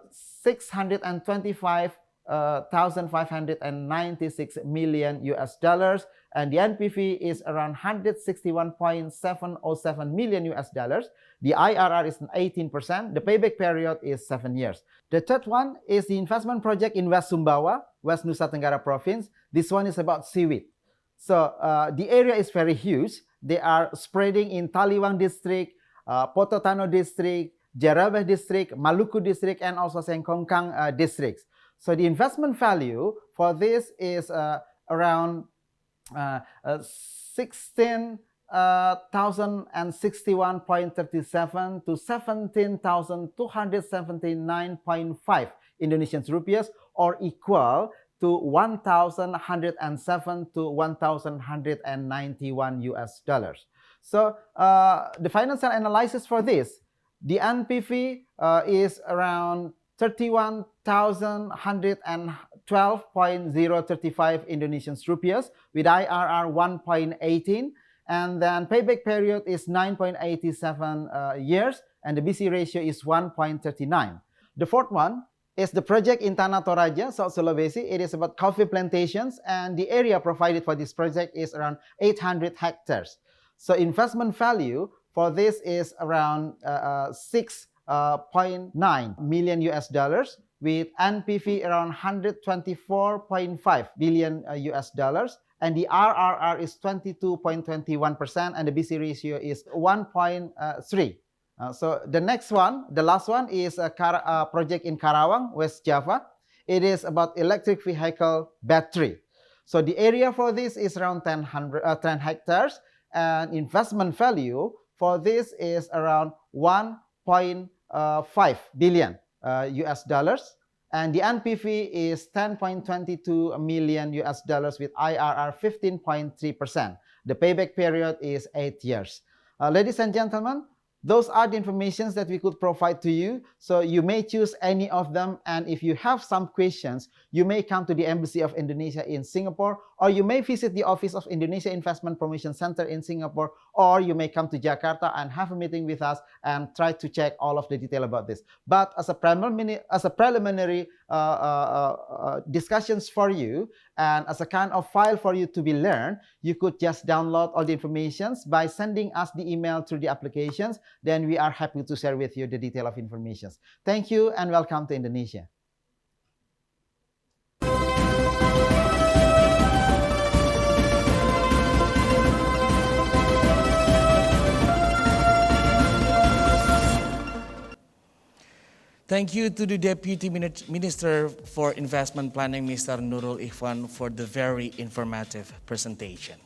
625,596 million US dollars, and the NPV is around 161.707 million US dollars. The IRR is 18%. The payback period is 7 years. The third one is the investment project in West Sumbawa, West Nusa Tenggara Province. This one is about seaweed. So the area is very huge. They are spreading in Taliwang district, Pototano district, Jerabeh district, Maluku district, and also Sengkongkang districts. So the investment value for this is around 16,061.37 to 17,279.5 Indonesian rupiahs, or equal to 1,107 to 1,191 US dollars. So the financial analysis for this, the NPV is around 31,112.035 Indonesian rupiahs with IRR 1.18, and then payback period is 9.87 years, and the BC ratio is 1.39. The fourth one is the project in Tanah Toraja, South Sulawesi. It is about coffee plantations, and the area provided for this project is around 800 hectares. So investment value for this is around 6.9 million US dollars with NPV around 124.5 billion US dollars, and the RRR is 22.21%, and the BC ratio is 1.3. So the next one, the last one, is a project in Karawang, West Java. It is about electric vehicle battery. So the area for this is around 10 hectares, and investment value for this is around 1.5 billion US dollars, and the NPV is 10.22 million US dollars with IRR 15.3%. The payback period is 8 years. Ladies and gentlemen, those are the informations that we could provide to you. So you may choose any of them, and if you have some questions, you may come to the Embassy of Indonesia in Singapore, or you may visit the Office of Indonesia Investment Promotion Center in Singapore, or you may come to Jakarta and have a meeting with us and try to check all of the detail about this. But as a preliminary discussions for you, and as a kind of file for you to be learned, you could just download all the informations by sending us the email through the applications. Then we are happy to share with you the detail of information. Thank you and welcome to Indonesia. Thank you to the Deputy Minister for Investment Planning, Mr. Nurul Ikhwan, for the very informative presentation.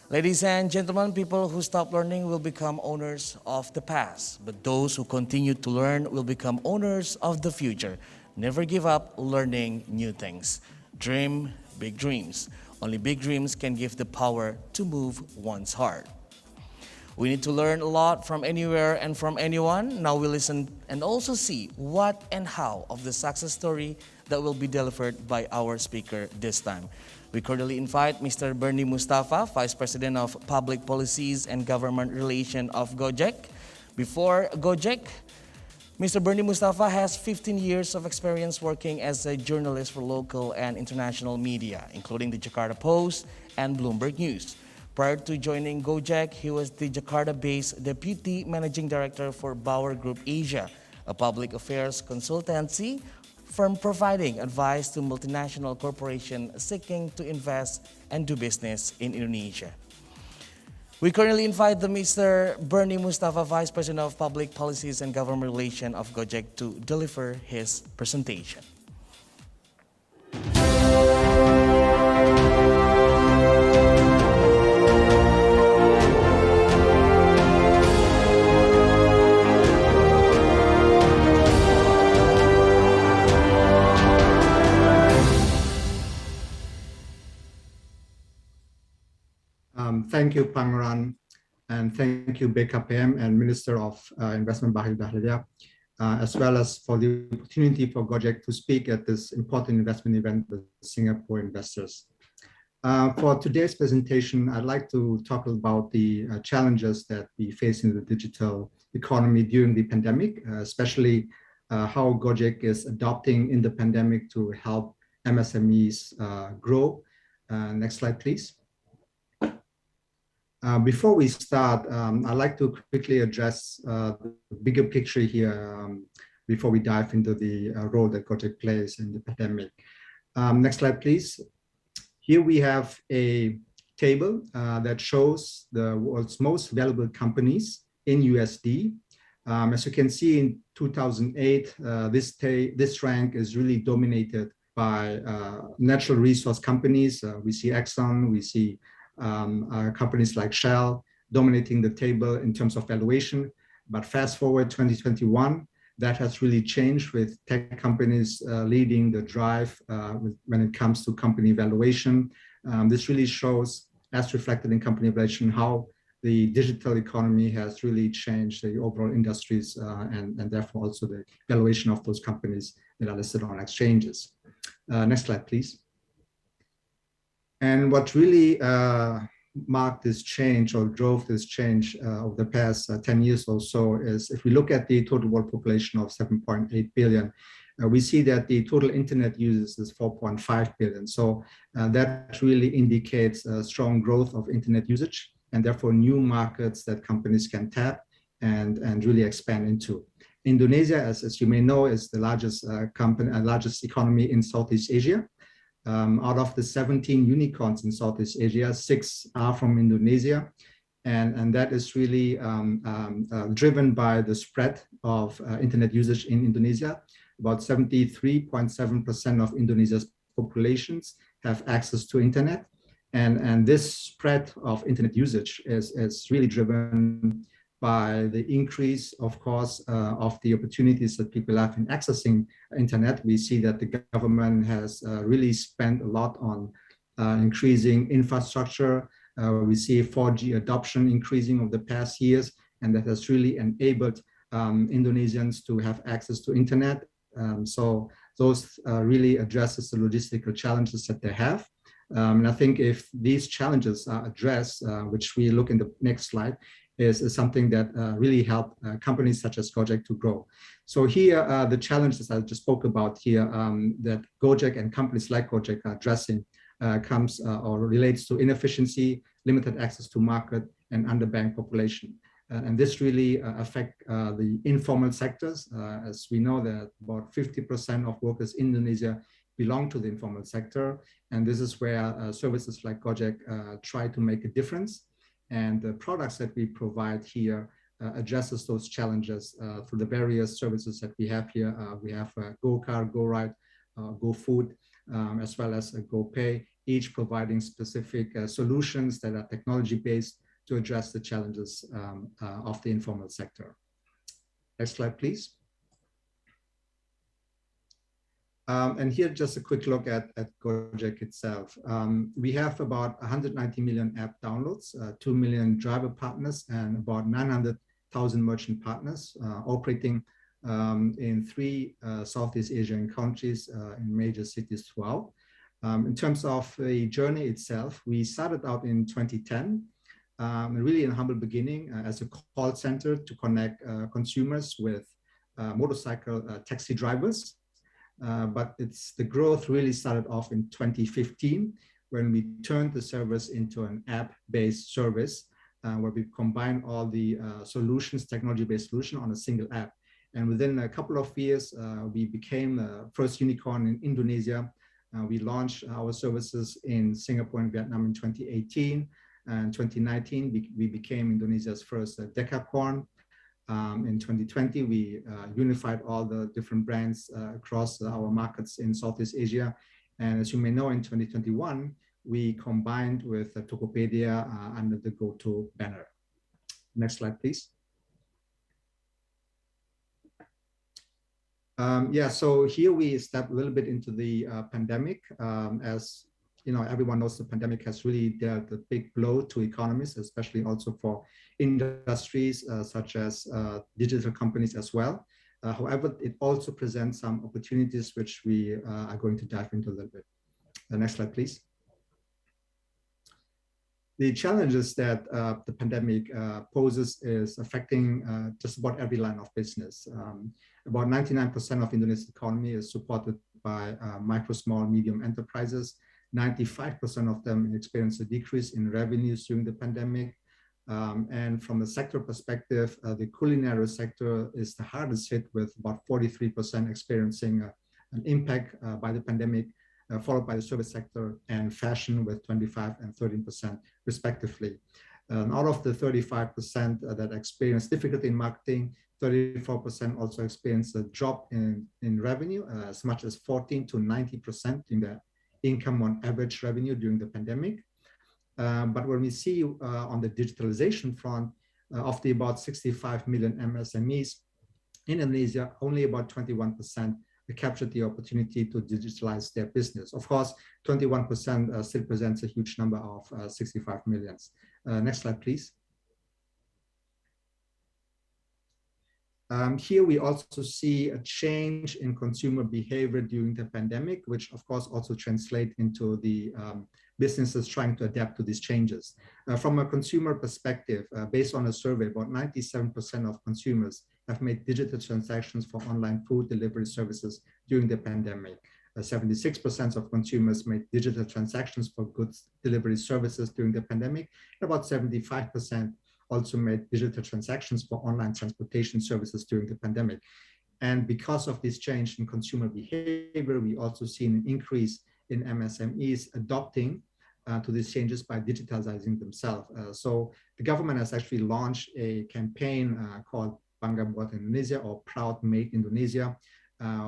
Ladies and gentlemen, people who stop learning will become owners of the past, but those who continue to learn will become owners of the future. Never give up learning new things. Dream big dreams. Only big dreams can give the power to move one's heart. We need to learn a lot from anywhere and from anyone. Now we listen and also see what and how of the success story that will be delivered by our speaker this time. We cordially invite Mr. Bernie Mustafa, Vice President of Public Policies and Government Relations of Gojek. Before Gojek, Mr. Bernie Mustafa has 15 years of experience working as a journalist for local and international media, including the Jakarta Post and Bloomberg News. Prior to joining Gojek, he was the Jakarta-based Deputy Managing Director for Bauer Group Asia, a public affairs consultancy firm providing advice to multinational corporations seeking to invest and do business in Indonesia. We currently invite Mr. Bernie Mustafa, Vice President of Public Policies and Government Relations of Gojek, to deliver his presentation. thank you, Pangeran, and thank you, BKPM and Minister of Investment Bahlil Lahadalia, as well as for the opportunity for Gojek to speak at this important investment event with Singapore investors. For today's presentation, I'd like to talk about the challenges that we face in the digital economy during the pandemic, especially how Gojek is adopting in the pandemic to help MSMEs grow. Next slide, please. Before we start, I'd like to quickly address the bigger picture here before we dive into the role that Gojek plays in the pandemic. Next slide, please. Here we have a table that shows the world's most valuable companies in USD. As you can see, in 2008, this rank is really dominated by natural resource companies. We see Exxon, we see companies like Shell dominating the table in terms of valuation. But fast forward 2021, that has really changed with tech companies leading the drive when it comes to company valuation. This really shows, as reflected in company valuation, how the digital economy has really changed the overall industries and therefore also the valuation of those companies that are listed on exchanges. Next slide, please. And what really marked this change or drove this change over the past 10 years or so is if we look at the total world population of 7.8 billion, we see that the total internet users is 4.5 billion. So that really indicates a strong growth of internet usage and therefore new markets that companies can tap and really expand into. Indonesia, as you may know, is the largest largest economy in Southeast Asia. Out of the 17 unicorns in Southeast Asia, 6 are from Indonesia. And that is really driven by the spread of internet usage in Indonesia. About 73.7% of Indonesia's populations have access to internet. And this spread of internet usage is really driven by the increase, of course, of the opportunities that people have in accessing internet. We see that the government has really spent a lot on increasing infrastructure. We see 4G adoption increasing over the past years, and that has really enabled Indonesians to have access to internet. So those really addresses the logistical challenges that they have. And I think if these challenges are addressed, which we look in the next slide, is something that really help companies such as Gojek to grow. So here, the challenges I just spoke about here that Gojek and companies like Gojek are addressing comes or relates to inefficiency, limited access to market, and underbanked population. And this really affect the informal sectors. As we know that about 50% of workers in Indonesia belong to the informal sector. And this is where services like Gojek try to make a difference. And the products that we provide here addresses those challenges through the various services that we have here. We have GoCar, GoRide, GoFood, as well as GoPay, each providing specific solutions that are technology-based to address the challenges of the informal sector. Next slide, please. And here, just a quick look at Gojek itself. We have about 190 million app downloads, 2 million driver partners, and about 900,000 merchant partners operating in 3 Southeast Asian countries in major cities throughout. In terms of the journey itself, we started out in 2010, really in a humble beginning as a call center to connect consumers with motorcycle taxi drivers. But the growth really started off in 2015 when we turned the service into an app-based service where we combine all the solutions, technology-based solution on a single app. And within a couple of years, we became the first unicorn in Indonesia. We launched our services in Singapore and Vietnam in 2018. And 2019, we became Indonesia's first decacorn. In 2020, we unified all the different brands across our markets in Southeast Asia. And as you may know, in 2021, we combined with Tokopedia under the GoTo banner. Next slide, please. So here we step a little bit into the pandemic. As everyone knows the pandemic has really dealt a big blow to economies, especially also for industries such as digital companies as well. However, it also presents some opportunities which we are going to dive into a little bit. Next slide, please. The challenges that the pandemic poses is affecting just about every line of business. About 99% of Indonesia's economy is supported by micro, small, medium enterprises. 95% of them experience a decrease in revenues during the pandemic. And from a sector perspective, the culinary sector is the hardest hit, with about 43% experiencing an impact by the pandemic, followed by the service sector and fashion with 25 and 13% respectively. Out of the 35% that experience difficulty in marketing, 34% also experience a drop in revenue, as much as 14 to 90% in the income on average revenue during the pandemic. But when we see on the digitalization front, of the about 65 million MSMEs in Indonesia, only about 21% captured the opportunity to digitalize their business. Of course, 21% still presents a huge number of 65 millions. Next slide, please. Here we also see a change in consumer behavior during the pandemic, which of course also translate into the businesses trying to adapt to these changes. From a consumer perspective, based on a survey, about 97% of consumers have made digital transactions for online food delivery services during the pandemic. 76% of consumers made digital transactions for goods delivery services during the pandemic. About 75% also made digital transactions for online transportation services during the pandemic. And because of this change in consumer behavior, we also see an increase in MSMEs adopting to these changes by digitalizing themselves. So the government has actually launched a campaign called Bangga Buat Indonesia, or Proud Made Indonesia,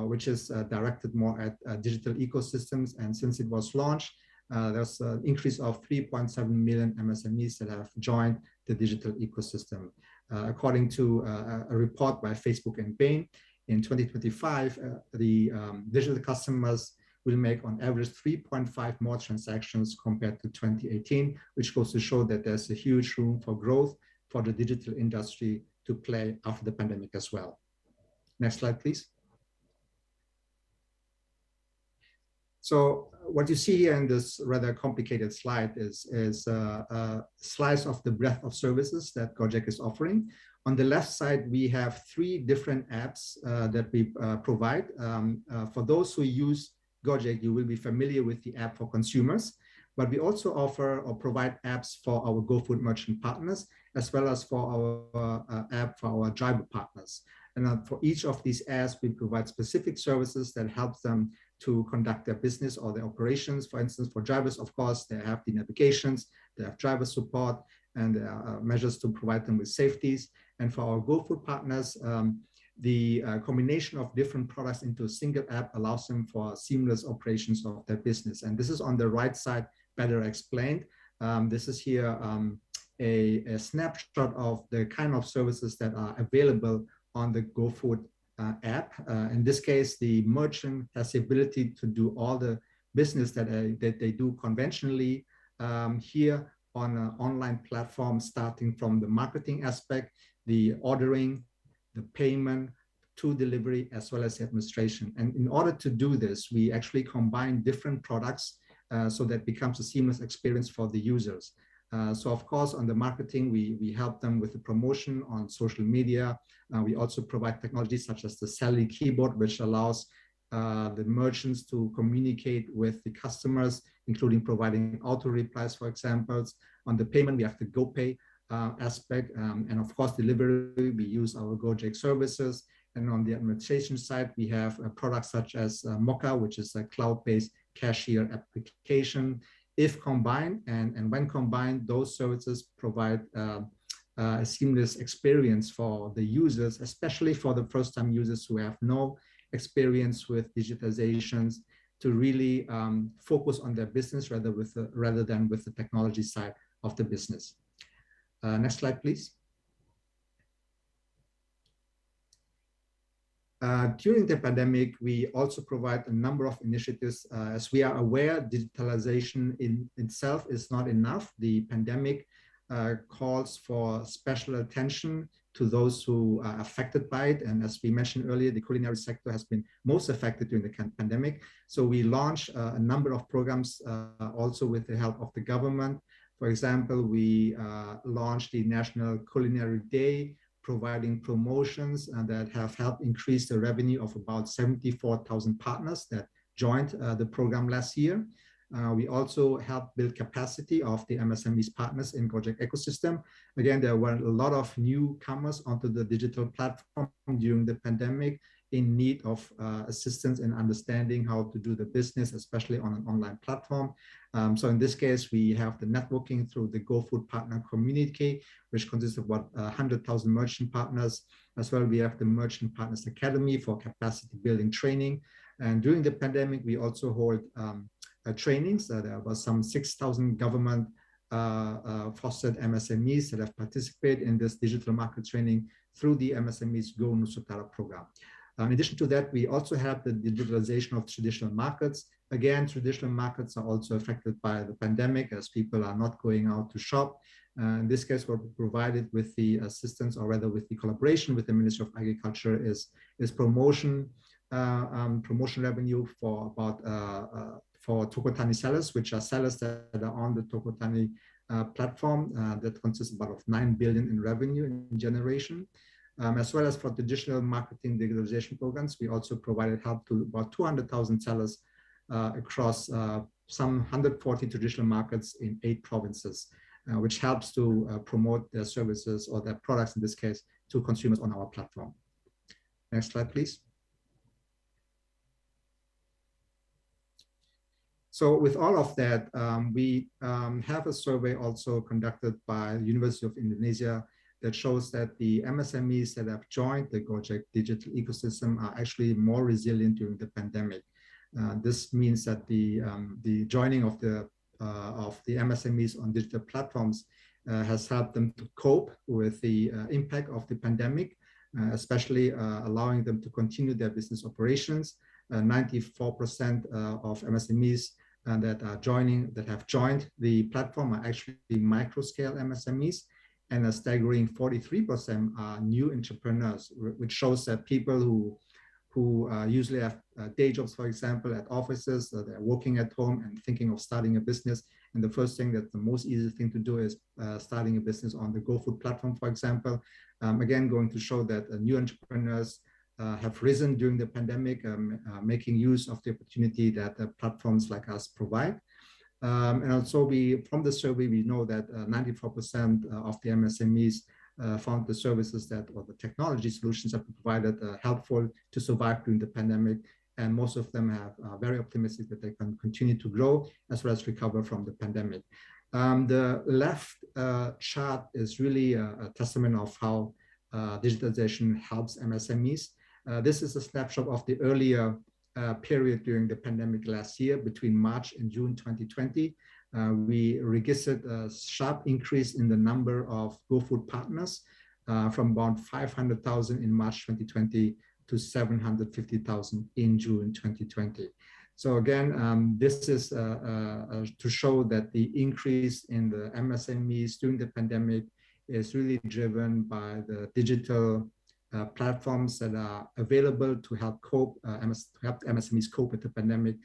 which is directed more at digital ecosystems. And since it was launched, there's an increase of 3.7 million MSMEs that have joined the digital ecosystem. According to a report by Facebook and Bain, in 2025, the digital customers will make on average 3.5 more transactions compared to 2018, which goes to show that there's a huge room for growth for the digital industry to play after the pandemic as well. Next slide, please. So what you see here in this rather complicated slide is a slice of the breadth of services that Gojek is offering. On the left side, we have 3 different apps that we provide. For those who use Gojek, you will be familiar with the app for consumers, but we also offer or provide apps for our GoFood merchant partners, as well as for our app for our driver partners. And for each of these apps, we provide specific services that help them to conduct their business or their operations. For instance, for drivers, of course, they have the navigations, they have driver support, and there are measures to provide them with safeties. And for our GoFood partners, the combination of different products into a single app allows them for seamless operations of their business. And this is on the right side, better explained. This is here a snapshot of the kind of services that are available on the GoFood app. In this case, the merchant has the ability to do all the business that they do conventionally here on an online platform, starting from the marketing aspect, the ordering, the payment, to delivery, as well as the administration. And in order to do this, we actually combine different products so that it becomes a seamless experience for the users. So of course, on the marketing, we help them with the promotion on social media. We also provide technologies such as the Sally keyboard, which allows the merchants to communicate with the customers, including providing auto replies, for example. On the payment, we have the GoPay aspect. And of course, delivery, we use our Gojek services. And on the administration side, we have products such as Mocha, which is a cloud-based cashier application. If combined, and when combined, those services provide a seamless experience for the users, especially for the first-time users who have no experience with digitizations, to really focus on their business rather than with the technology side of the business. Next slide, please. During the pandemic, we also provide a number of initiatives. As we are aware, digitalization in itself is not enough. The pandemic calls for special attention to those who are affected by it. And as we mentioned earlier, the culinary sector has been most affected during the pandemic. So we launched a number of programs also with the help of the government. For example, we launched the National Culinary Day, providing promotions that have helped increase the revenue of about 74,000 partners that joined the program last year. We also helped build capacity of the MSMEs partners in Gojek ecosystem. Again, there were a lot of newcomers onto the digital platform during the pandemic in need of assistance in understanding how to do the business, especially on an online platform. So in this case, we have the networking through the GoFood Partner Community, which consists of about 100,000 merchant partners. As well, we have the Merchant Partners Academy for capacity building training. And during the pandemic, we also hold trainings. There was some 6,000 government fostered MSMEs that have participated in this digital market training through the MSMEs Go Nusantara program. In addition to that, we also have the digitalization of traditional markets. Again, traditional markets are also affected by the pandemic as people are not going out to shop. In this case, what we provided with the assistance, or rather with the collaboration with the Ministry of Agriculture, is promotion revenue for about for Tokotani sellers, which are sellers that are on the Tokotani platform that consists about of 9 billion in revenue in generation. As well as for traditional marketing digitalization programs, we also provided help to about 200,000 sellers across some 140 traditional markets in 8 provinces, which helps to promote their services or their products, in this case, to consumers on our platform. Next slide, please. So with all of that, we have a survey also conducted by the University of Indonesia that shows that the MSMEs that have joined the Gojek digital ecosystem are actually more resilient during the pandemic. This means that the joining of the MSMEs on digital platforms has helped them to cope with the impact of the pandemic, especially allowing them to continue their business operations. 94% of MSMEs that have joined the platform are actually micro-scale MSMEs, and a staggering 43% are new entrepreneurs, which shows that people who usually have day jobs, for example, at offices, they're working at home and thinking of starting a business. And the first thing, that the most easy thing to do is starting a business on the GoFood platform, for example. Again, going to show that new entrepreneurs have risen during the pandemic, making use of the opportunity that platforms like us provide. And also from the survey, we know that 94% of the MSMEs found the services or the technology solutions that we provided helpful to survive during the pandemic. And most of them are very optimistic that they can continue to grow as well as recover from the pandemic. The left chart is really a testament of how digitalization helps MSMEs. This is a snapshot of the earlier period during the pandemic last year. Between March and June 2020, we registered a sharp increase in the number of GoFood partners from about 500,000 in March 2020 to 750,000 in June 2020. So again, this is to show that the increase in the MSMEs during the pandemic is really driven by the digital platforms that are available to help MSMEs cope with the pandemic.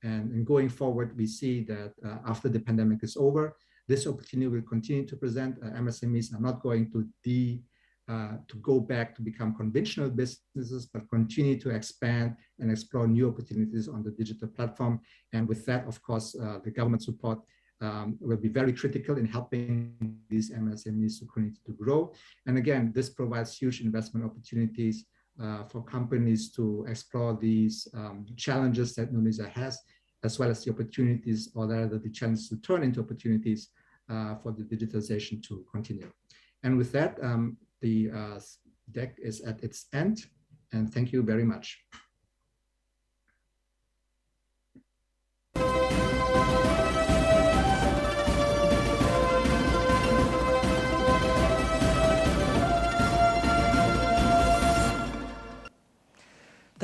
And going forward, we see that after the pandemic is over, this opportunity will continue to present. MSMEs are not going to go back to become conventional businesses, but continue to expand and explore new opportunities on the digital platform. And with that, of course, the government support will be very critical in helping these MSMEs to continue to grow. And again, this provides huge investment opportunities for companies to explore these challenges that Indonesia has, as well as the opportunities, or rather the challenges to turn into opportunities for the digitalization to continue. And with that, the deck is at its end, and thank you very much.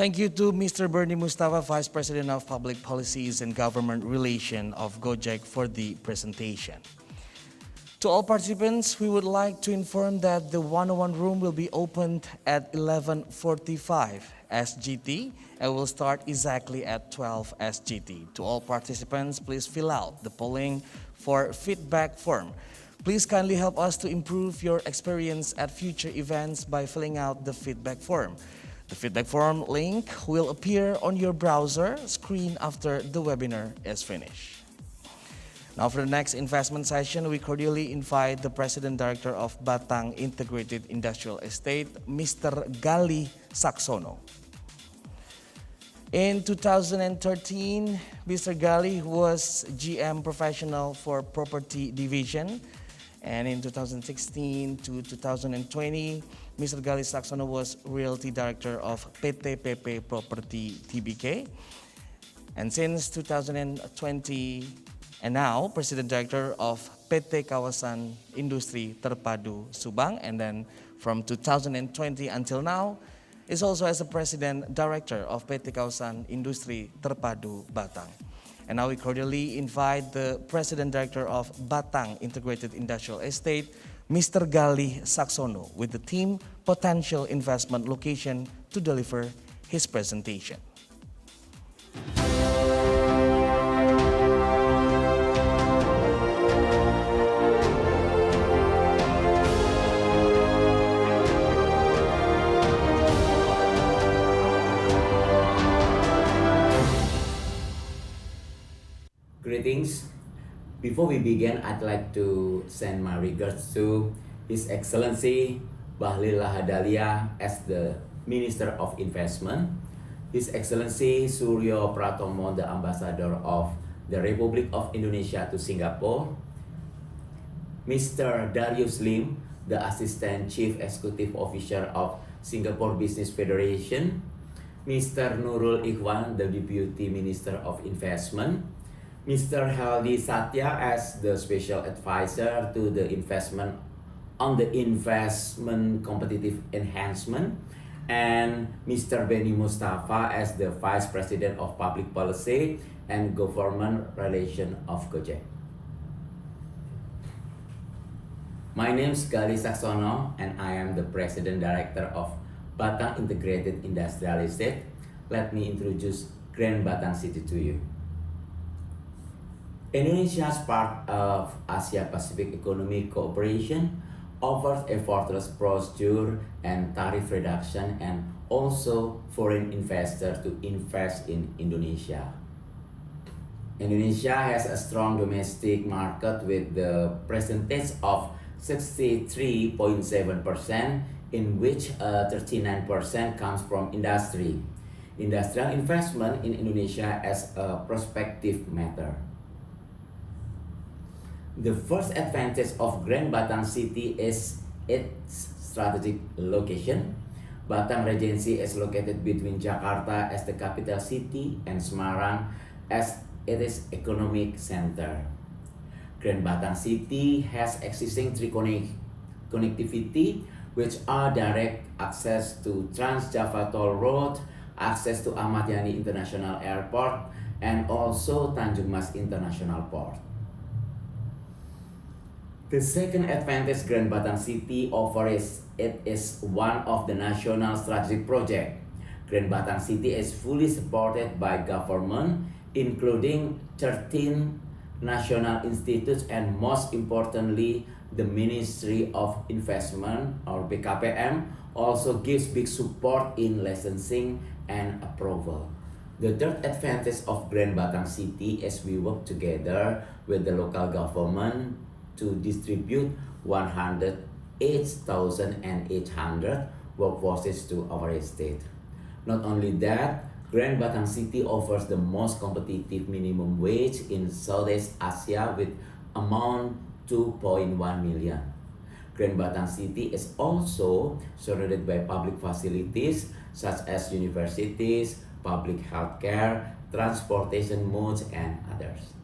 Thank you to Mr. Bernie Mustafa, Vice President of Public Policies and Government Relations of Gojek, for the presentation. To all participants, we would like to inform that the 101 room will be opened at 11:45 SGT and will start exactly at 12 SGT. To all participants, please fill out the polling for feedback form. Please kindly help us to improve your experience at future events by filling out the feedback form. The feedback form link will appear on your browser screen after the webinar is finished. Now for the next investment session, we cordially invite the President Director of Batang Integrated Industrial Estate, Mr. Gali Saksono. In 2013, Mr. Gali was GM Professional for Property Division, and in 2016 to 2020, Mr. Gali Saksono was Realty Director of PT PP Property Tbk, and since 2020, and now President Director of PT Kawasan Industri Terpadu Subang, and then from 2020 until now is also as the President Director of PT Kawasan Industri Terpadu Batang. And now we cordially invite the President Director of Batang Integrated Industrial Estate, Mr. Gali Saksono, with the team Potential Investment Location to deliver his presentation. Greetings. Before we begin, I'd like to send my regards to His Excellency Bahlil Lahadalia as the Minister of Investment, His Excellency Suryo Pratomo, the Ambassador of the Republic of Indonesia to Singapore, Mr. Darius Lim, the Assistant Chief Executive Officer of Singapore Business Federation, Mr. Nurul Ikhwan, the Deputy Minister of Investment, Mr. Heldi Satya as the Special Advisor to the Investment on the Investment Competitive Enhancement, and Mr. Bernie Mustafa as the Vice President of Public Policy and Government Relations of Gojek. My name is Gali Saksono and I am the President Director of Batang Integrated Industrial Estate. Let me introduce Grand Batang City to you. Indonesia, as part of Asia-Pacific Economic Cooperation, offers effortless procedure and tariff reduction and also foreign investors to invest in Indonesia. Indonesia has a strong domestic market with the percentage of 63.7%, in which 39% comes from industry. Industrial investment in Indonesia as a prospective matter. The first advantage of Grand Batang City is its strategic location. Batang Regency is located between Jakarta as the capital city and Semarang as its economic center. Grand Batang City has existing three connectivity, which are direct access to Trans-Java Toll Road, access to Ahmad Yani International Airport, and also Tanjung Mas International Port. The second advantage Grand Batang City offers, it is one of the national strategic project. Grand Batang City is fully supported by government, including 13 national institutes and most importantly, the Ministry of Investment or BKPM also gives big support in licensing and approval. The third advantage of Grand Batang City is we work together with the local government to distribute 108,800 workforces to our estate. Not only that, Grand Batang City offers the most competitive minimum wage in Southeast Asia with amount 2.1 million. Grand Batang City is also surrounded by public facilities such as universities, public healthcare, transportation modes, and others.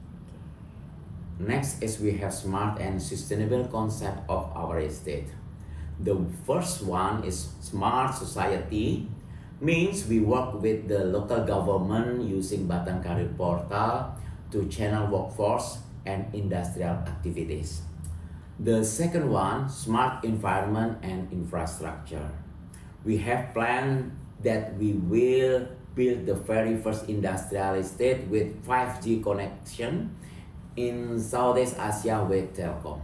Next is we have smart and sustainable concept of our estate. The first one is smart society. Means we work with the local government using Batam Career Portal to channel workforce and industrial activities. The second one, smart environment and infrastructure. We have planned that we will build the very first industrial estate with 5G connection in Southeast Asia with Telkom.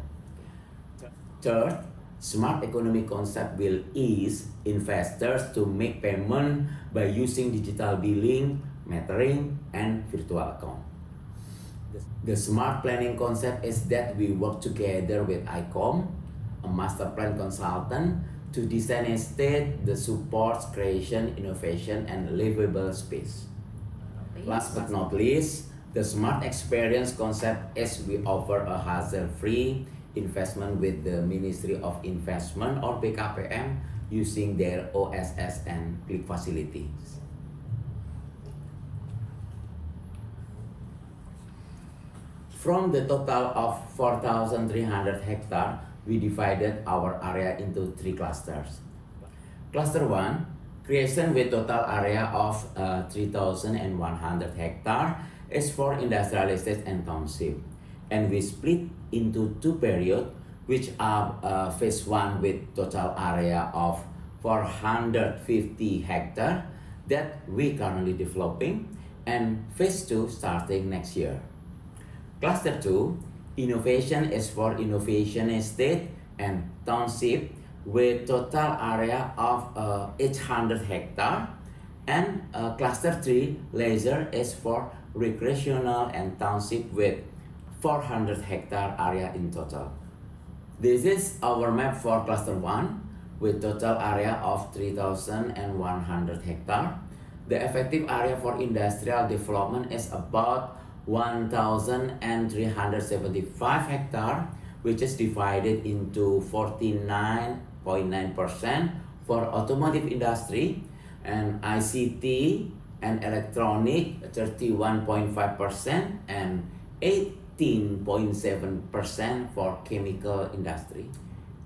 Third, smart economy concept will ease investors to make payment by using digital billing, metering, and virtual account. The smart planning concept is that we work together with ICOM, a master plan consultant, to design a state that supports creation, innovation, and livable space. Last but not least, the smart experience concept is we offer a hassle-free investment with the Ministry of Investment or BKPM using their OSS and click facilities. From the total of 4,300 hectares, we divided our area into 3 clusters. Cluster 1, creation with total area of 3,100 hectares is for industrial estates and township. And we split into 2 periods, which are phase 1 with total area of 450 hectares that we currently developing, and phase 2 starting next year. Cluster 2, innovation is for innovation estate and township with total area of 800 hectares, and cluster 3, leisure, is for recreational and township with 400 hectare area in total. This is our map for cluster 1 with total area of 3,100 hectares. The effective area for industrial development is about 1,375 hectares, which is divided into 49.9% for automotive industry and ICT and electronic 31.5% and 18.7% for chemical industry.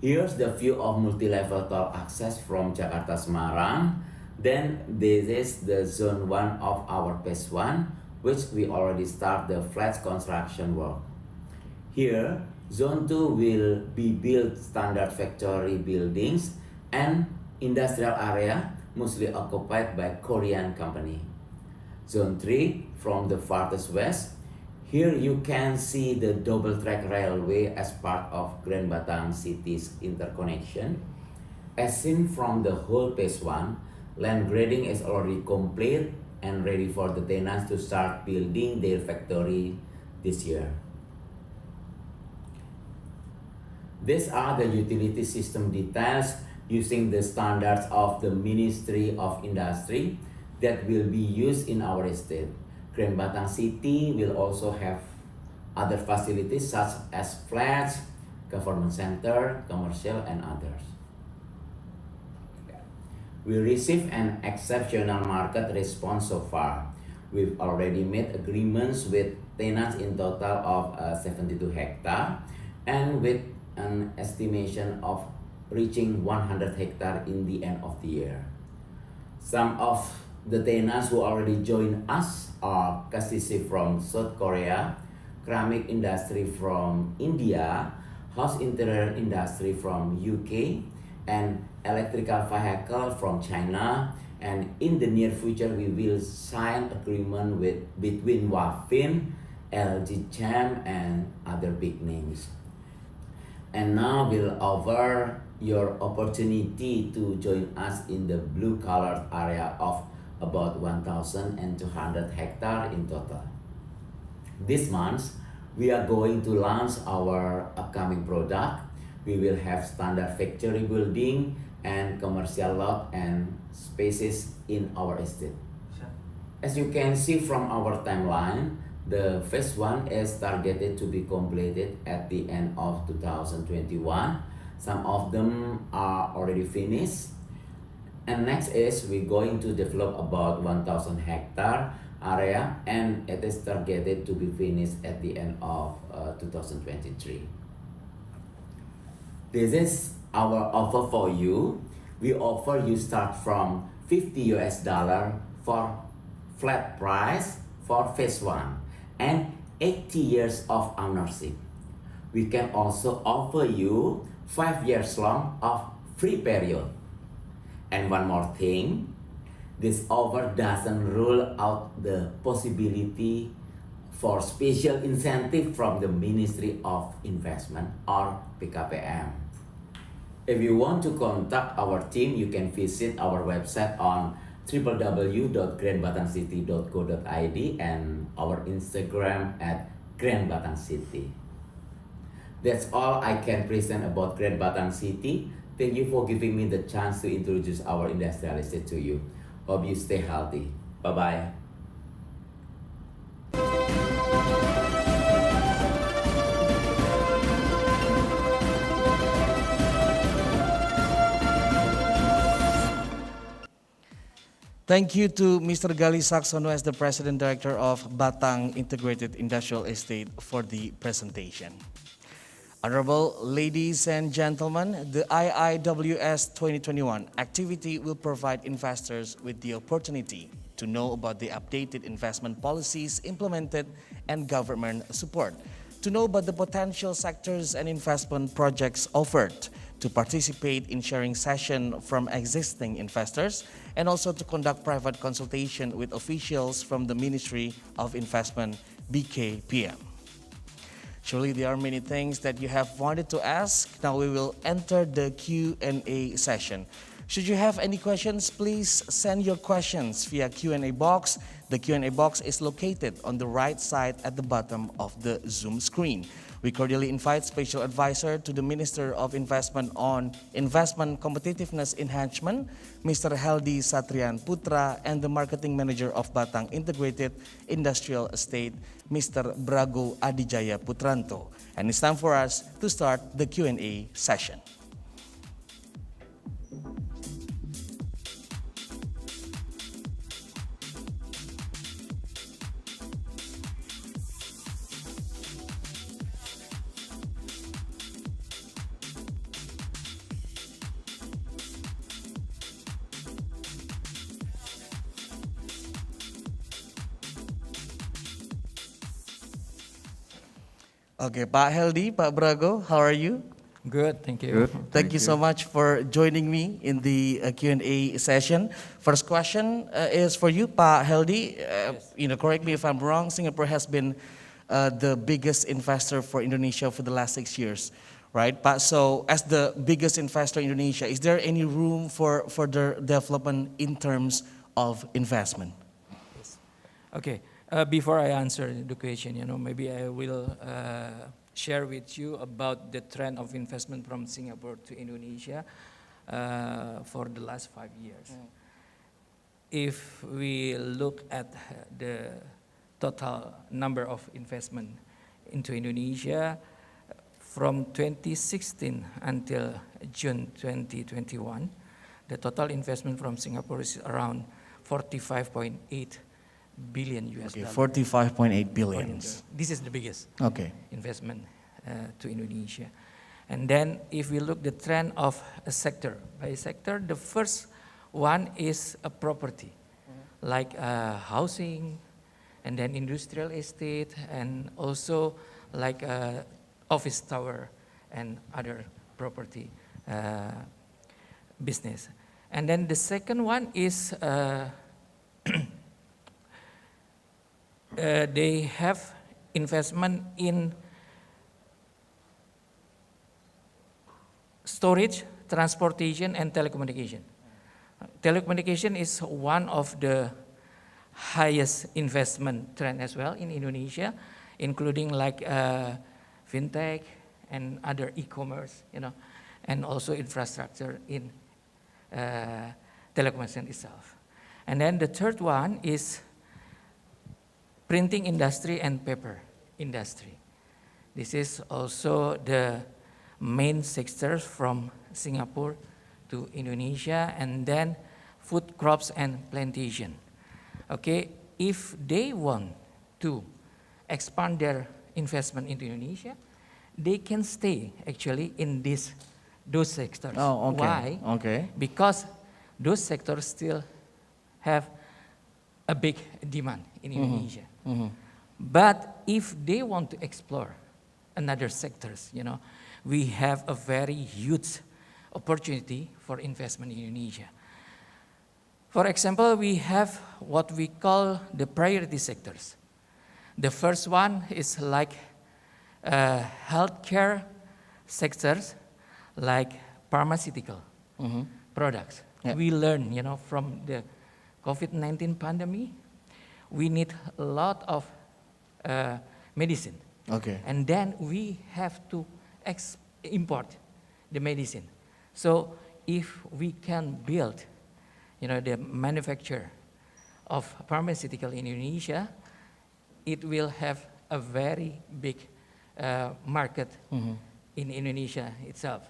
Here's the view of multi-level toll access from Jakarta Semarang. Then this is the zone 1 of our phase 1, which we already start the flat construction work. Here, zone 2 will be built standard factory buildings and industrial area mostly occupied by Korean company. Zone 3 from the farthest west. Here you can see the double track railway as part of Grand Batang City's interconnection. As seen from the whole phase 1, land grading is already complete and ready for the tenants to start building their factory this year. These are the utility system details using the standards of the Ministry of Industry that will be used in our estate. Grand Batang City will also have other facilities such as flats, government center, commercial, and others. We received an exceptional market response so far. We've already made agreements with tenants in total of 72 hectares and with an estimation of reaching 100 hectares in the end of the year. Some of the tenants who already joined us are KCC from South Korea, ceramic industry from India, house interior industry from UK, and electrical vehicle from China. And in the near future, we will sign agreement between Wafin, LG Chem, and other big names. And now we'll offer your opportunity to join us in the blue colored area of about 1,200 hectares in total. This month, we are going to launch our upcoming product. We will have standard factory building and commercial lot and spaces in our estate. As you can see from our timeline, the phase 1 is targeted to be completed at the end of 2021. Some of them are already finished. And next is we're going to develop about 1,000 hectare area, and it is targeted to be finished at the end of 2023. This is our offer for you. We offer you start from $50 for flat price for phase 1 and 80 years of ownership. We can also offer you 5 years long of free period. And one more thing, this offer doesn't rule out the possibility for special incentive from the Ministry of Investment or BKPM. If you want to contact our team, you can visit our website on www.grandbatancity.co.id and our Instagram at Grand Batang City. That's all I can present about Grand Batang City. Thank you for giving me the chance to introduce our industrialist to you. Hope you stay healthy. Bye-bye. Thank you to Mr. Gali Saksono as the President Director of Batang Integrated Industrial Estate for the presentation. Honorable ladies and gentlemen, the IIWS 2021 activity will provide investors with the opportunity to know about the updated investment policies implemented and government support, to know about the potential sectors and investment projects offered, to participate in sharing session from existing investors, and also to conduct private consultation with officials from the Ministry of Investment, BKPM. Surely there are many things that you have wanted to ask. Now we will enter the Q&A session. Should you have any questions, please send your questions via Q&A box. The Q&A box is located on the right side at the bottom of the Zoom screen. We cordially invite Special Advisor to the Minister of Investment on Investment Competitiveness Enhancement, Mr. Heldi Satrian Putra, and the Marketing Manager of Batang Integrated Industrial Estate, Mr. Brago Adijaya Putranto. And it's time for us to start the Q&A session. Okay, Pak Heldi, Pak Brago, how are you? Good, thank you. Good. Thank you so much for joining me in the Q&A session. First question is for you, Pak Heldi. Correct me if I'm wrong. Singapore has been the biggest investor for Indonesia for the last 6 years, right? Pak, so as the biggest investor in Indonesia, is there any room for further development in terms of investment? Yes. Okay. Before I answer the question, maybe I will share with you about the trend of investment from Singapore to Indonesia for the last 5 years. If we look at the total number of investment into Indonesia, from 2016 until June 2021, the total investment from Singapore is around 45.8 billion US dollar. 45.8 billion. This is the biggest investment to Indonesia. And then if we look the trend of a sector by sector, the first one is a property, like housing, and then industrial estate, and also like office tower and other property business. And then the second one is they have investment in storage, transportation, and telecommunication. Telecommunication is one of the highest investment trend as well in Indonesia, including like fintech and other e-commerce, and also infrastructure in telecommunication itself. And then the third one is printing industry and paper industry. This is also the main sectors from Singapore to Indonesia, and then food crops and plantation. Okay, if they want to expand their investment into Indonesia, they can stay actually in those sectors. Oh, okay. Why? Okay. Because those sectors still have a big demand in Indonesia. But if they want to explore another sectors, we have a very huge opportunity for investment in Indonesia. For example, we have what we call the priority sectors. The first one is like healthcare sectors, like pharmaceutical products. Yeah. We learn, from the COVID-19 pandemic, we need a lot of medicine. Okay. And then we have to import the medicine. So if we can build, the manufacture of pharmaceutical in Indonesia, it will have a very big market in Indonesia itself.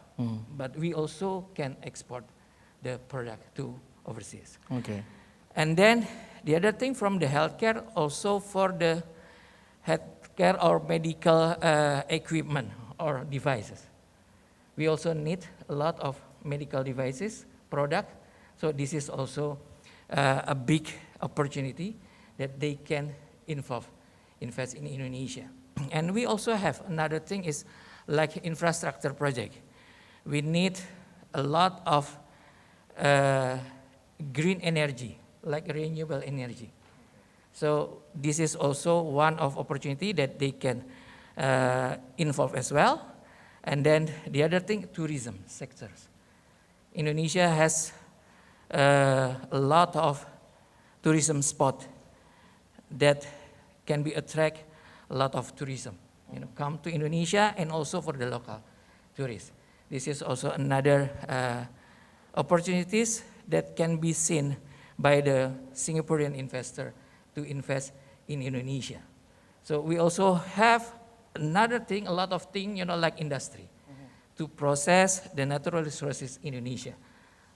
But we also can export the product to overseas. Okay. And then the other thing from the healthcare, also for the healthcare or medical equipment or devices. We also need a lot of medical devices, product. So this is also a big opportunity that they can invest in Indonesia. And we also have another thing is like infrastructure project. We need a lot of green energy, like renewable energy. So this is also one of opportunity that they can involve as well. And then the other thing, tourism sectors. Indonesia has a lot of tourism spot that can be attract a lot of tourism, come to Indonesia and also for the local tourists. This is also another opportunities that can be seen by the Singaporean investor to invest in Indonesia. So we also have another thing, a lot of things, like industry, to process the natural resources in Indonesia,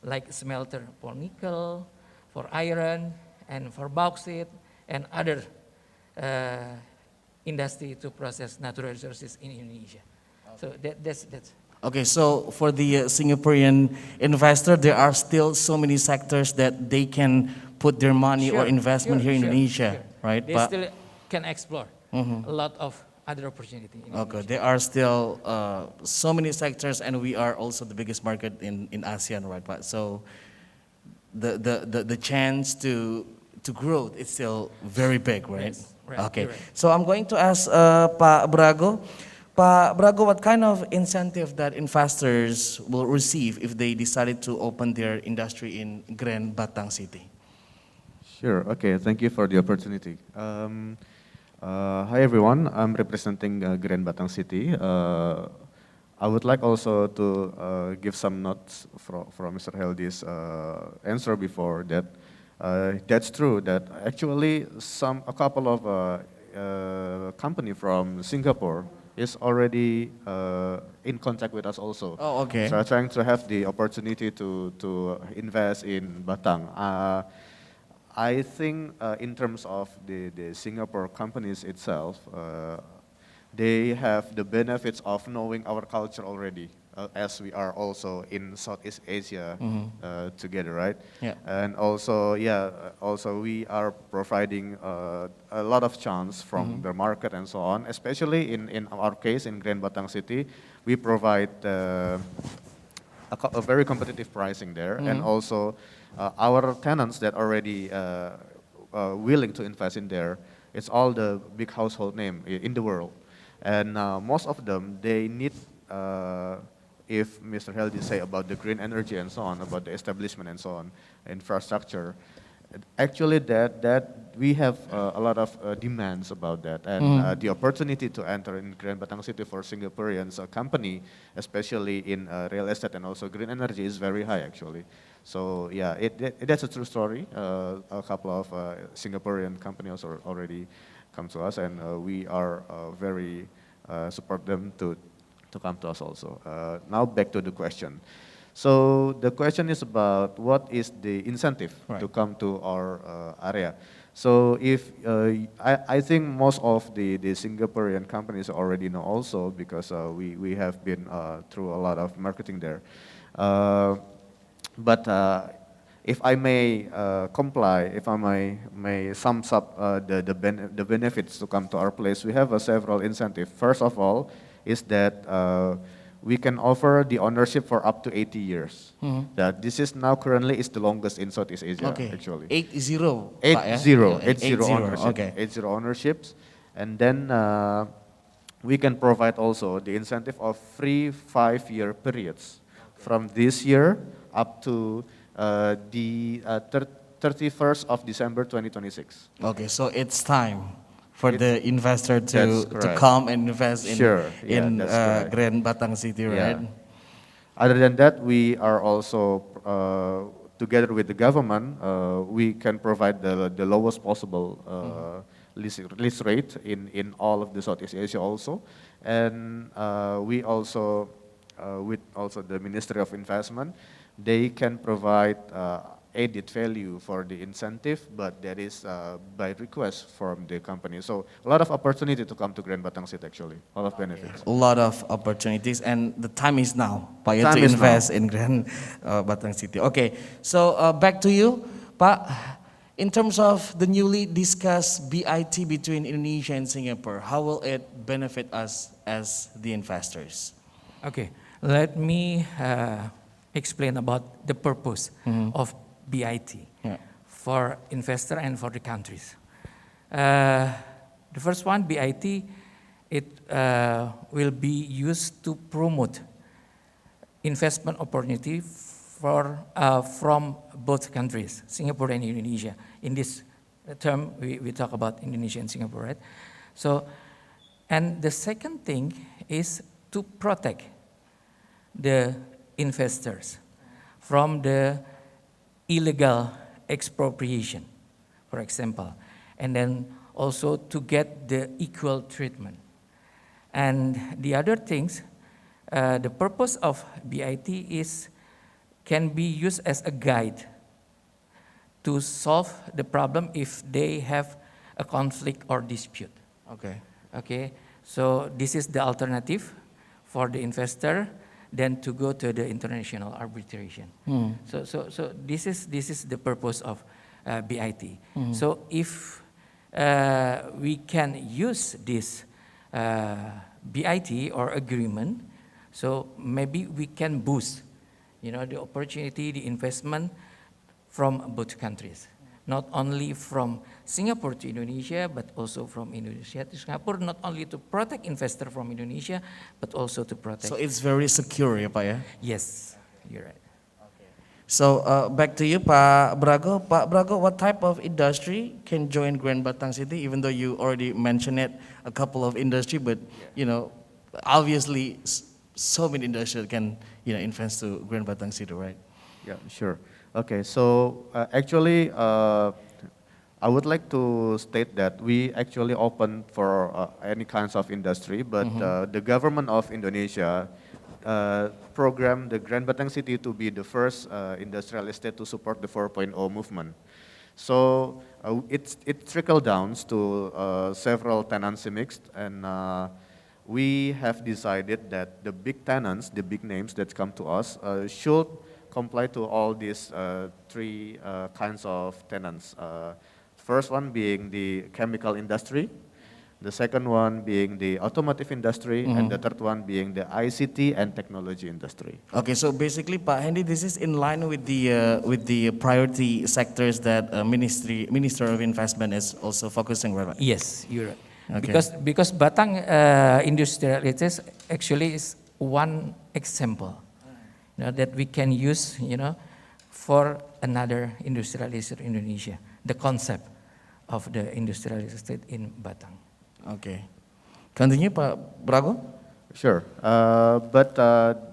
like smelter for nickel, for iron, and for bauxite, and other industry to process natural resources in Indonesia. So that's. Okay, so for the Singaporean investor, there are still so many sectors that they can put their money or investment here in Indonesia, right? They still can explore a lot of other opportunity. In Okay, Indonesia. there are still so many sectors, and we are also the biggest market in ASEAN, right? But so the chance to grow is still very big, right? Yes, right, Okay, you're right. so I'm going to ask Pak Brago. Pak Brago, what kind of incentive that investors will receive if they decided to open their industry in Grand Batang City? Sure. Okay. Thank you for the opportunity. Hi everyone. I'm representing Grand Batang City. I would like also to give some notes from Mr. Heldi's answer before that. That's true that actually a couple of company from Singapore is already in contact with us also. Oh, okay. So I'm trying to have the opportunity to invest in Batang. I think in terms of the Singapore companies itself, they have the benefits of knowing our culture already, as we are also in Southeast Asia together, right? Yeah. And also, also we are providing a lot of chance from the market and so on, especially in our case in Grand Batang City, we provide a very competitive pricing there, and also our tenants that already willing to invest in there, it's all the big household name in the world. And most of them, they need, if Mr. Heldi say about the green energy and so on, about the establishment and so on, infrastructure, actually that we have a lot of demands about that. And the opportunity to enter in Grand Batang City for Singaporeans, a company, especially in real estate and also green energy, is very high actually. So yeah, that's a true story. A couple of Singaporean companies already come to us, and we are very support them to come to us also. Now back to the question. So the question is about what is the incentive to come to our area. So if I think most of the Singaporean companies already know also, because we have been through a lot of marketing there. But if I may comply, if I may sum up the benefits to come to our place, we have several incentives. First of all, is that we can offer the ownership for up to 80 years. That this is now currently is the longest in Southeast Asia, actually. 80, Pak, ya? 80 ownership. Okay. 80 ownerships. And then we can provide also the incentive of free 5-year periods from this year up to the 31st of December 2026. Okay, so it's time for the investor to correct. come and invest in, that's correct. Grand Batang City, right? Other than that, we are also, together with the government, we can provide the lowest possible lease rate in all of the Southeast Asia also. And we also, with also the Ministry of Investment, they can provide added value for the incentive, but that is by request from the company. So a lot of opportunity to come to Grand Batang City, actually, a lot of benefits. A lot of opportunities, and the time is now, Pak, to Time is invest now. in Grand Batang City. Okay, so back to you, Pak. In terms of the newly discussed BIT between Indonesia and Singapore, how will it benefit us as the investors? Okay, let me explain about the purpose of BIT for investor and for the countries. The first one, BIT, it will be used to promote investment opportunity from both countries, Singapore and Indonesia. In this term, we talk about Indonesia and Singapore, right? So, and the second thing is to protect the investors from the illegal expropriation, for example, and then also to get the equal treatment. And the other things, the purpose of BIT can be used as a guide to solve the problem if they have a conflict or dispute. Okay, so this is the alternative for the investor than to go to the international arbitration. So this is the purpose of BIT. So if we can use this BIT or agreement, so maybe we can boost, the opportunity, the investment from both countries. Not only from Singapore to Indonesia, but also from Indonesia to Singapore, not only to protect investor from Indonesia, but also to protect. So it's very secure, ya, Pak, ya? Yes, you're right. So back to you, Pak Brago. Pak Brago, what type of industry can join Grand Batang City? Even though you already mentioned it, a couple of industry, but obviously so many industries can invest to Grand Batang City, right? Yeah, sure. Okay, so actually, I would like to state that we actually open for any kinds of industry, but the government of Indonesia programmed the Grand Batang City to be the first industrial estate to support the 4.0 movement. So it trickled down to several tenancy mixed, and we have decided that the big tenants, the big names that come to us, should comply to all these three kinds of tenants. First one being the chemical industry, the second one being the automotive industry, and the third one being the ICT and technology industry. Okay, so basically, Pak Hendy, this is in line with the priority sectors that Minister of Investment is also focusing on. Yes, you're right. Okay. Because Batang industrial estate actually is one example that we can use, for another industrial estate in Indonesia. The concept of the industrial estate in Batang. Okay. Continue, Pak Brago. Sure, but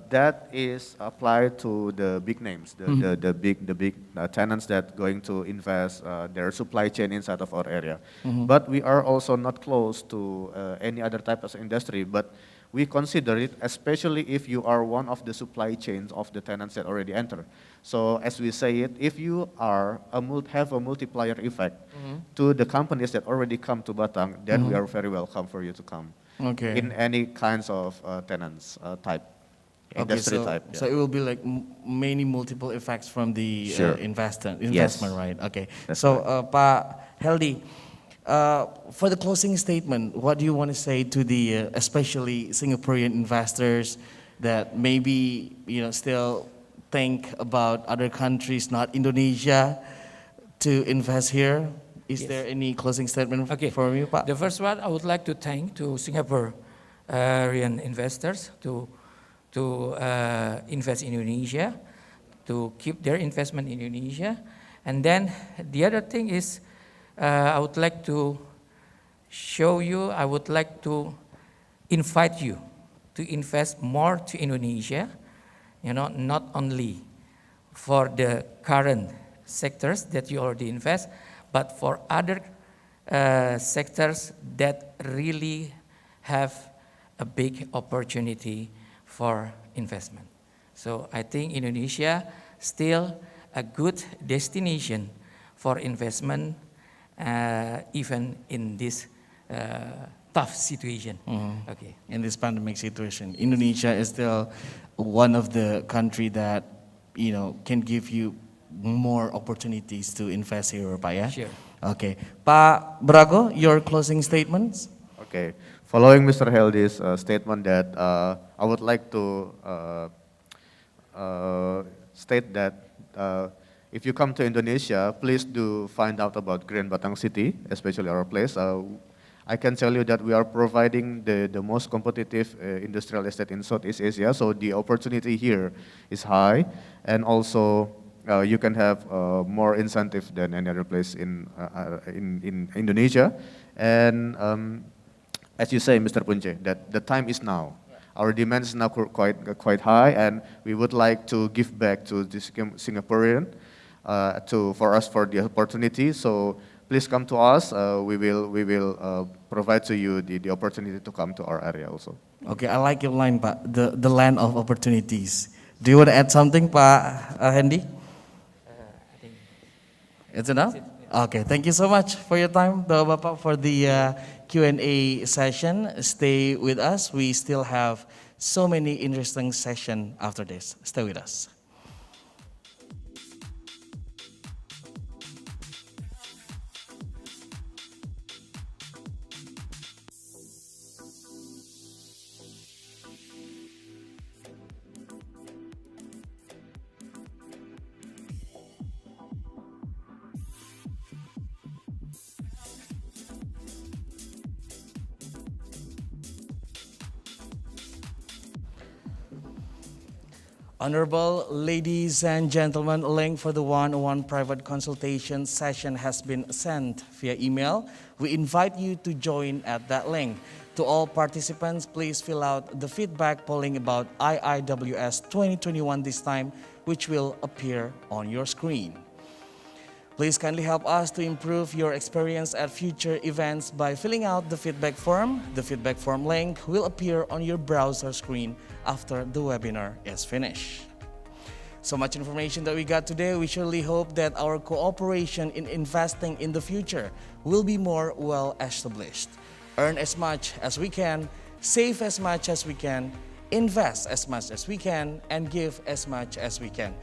that is applied to the big names, the big tenants that going to invest their supply chain inside of our area. But we are also not close to any other type of industry, but we consider it, especially if you are one of the supply chains of the tenants that already enter. So as we say it, if you are have a multiplier effect to the companies that already come to Batang, then we are very welcome for you to come. Okay. In any kinds of tenants type. industry type. So it will be like many multiple effects from the Sure. investment, Yes. right? Okay. That's So, Pak Heldi, for the closing statement, what do you want to say to the especially Singaporean investors that maybe still think about other countries, not Indonesia, to invest here? Is Yes. there any closing statement Okay. from you, Pak? The first one, I would like to thank to Singaporean investors to invest in Indonesia, to keep their investment in Indonesia. And then the other thing is, I would like to show you, I would like to invite you to invest more to Indonesia, not only for the current sectors that you already invest, but for other sectors that really have a big opportunity for investment. So I think Indonesia still a good destination for investment, even in this tough situation. Okay. In this pandemic situation, Indonesia is still one of the country that can give you more opportunities to invest here, Pak, ya? Sure. Okay, Pak Brago, your closing statements. Okay, following Mr. Heldi's statement that I would like to state that if you come to Indonesia, please do find out about Grand Batang City, especially our place. I can tell you that we are providing the most competitive industrial estate in Southeast Asia, so the opportunity here is high, and also you can have more incentive than any other place in Indonesia. And as you say, Mr. Punce, that the time is now. Our demand is now quite high, and we would like to give back to the Singaporean for the opportunity. So please come to us. We will provide to you the opportunity to come to our area also. Okay, I like your line, Pak. The land of opportunities. Do you want to add something, Pak Hendy? I think It's enough? Okay, thank you so much for your time, Bapak, for the Q&A session. Stay with us. We still have so many interesting sessions after this. Stay with us. Honorable ladies and gentlemen, a link for the one-on-one private consultation session has been sent via email. We invite you to join at that link. To all participants, please fill out the feedback polling about IIWS 2021 this time, which will appear on your screen. Please kindly help us to improve your experience at future events by filling out the feedback form. The feedback form link will appear on your browser screen after the webinar is finished. So much information that we got today. We surely hope that our cooperation in investing in the future will be more well established. Earn as much as we can, save as much as we can, invest as much as we can, and give as much as we can.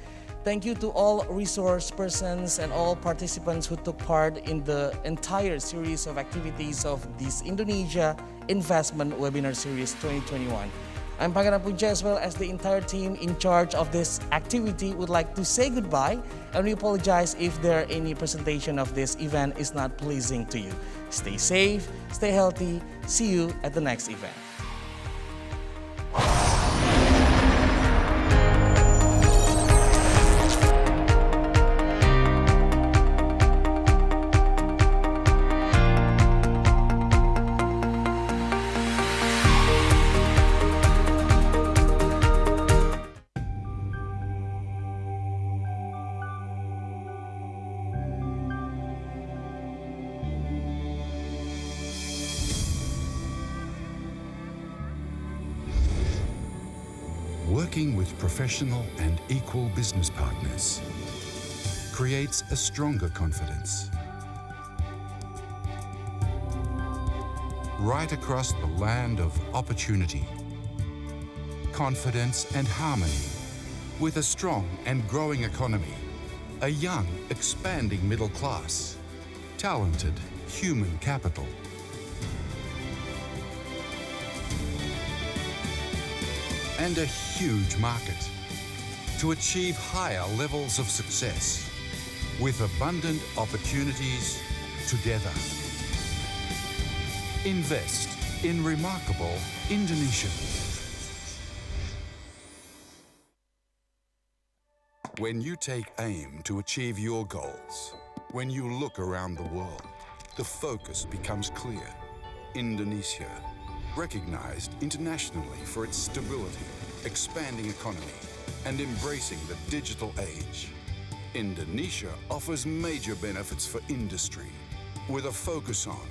Thank you to all resource persons and all participants who took part in the entire series of activities of this Indonesia Investment Webinar Series 2021. I'm Pangeran Punca, as well as the entire team in charge of this activity would like to say goodbye, and we apologize if there are any presentation of this event is not pleasing to you. Stay safe, stay healthy, see you at the next event. Working with professional and equal business partners creates a stronger confidence. Right across the land of opportunity, confidence and harmony. With a strong and growing economy, a young, expanding middle class, talented human capital, and a huge market to achieve higher levels of success with abundant opportunities together. Invest in remarkable Indonesia. When you take aim to achieve your goals, when you look around the world, the focus becomes clear. Indonesia, recognized internationally for its stability, expanding economy, and embracing the digital age. Indonesia offers major benefits for industry, with a focus on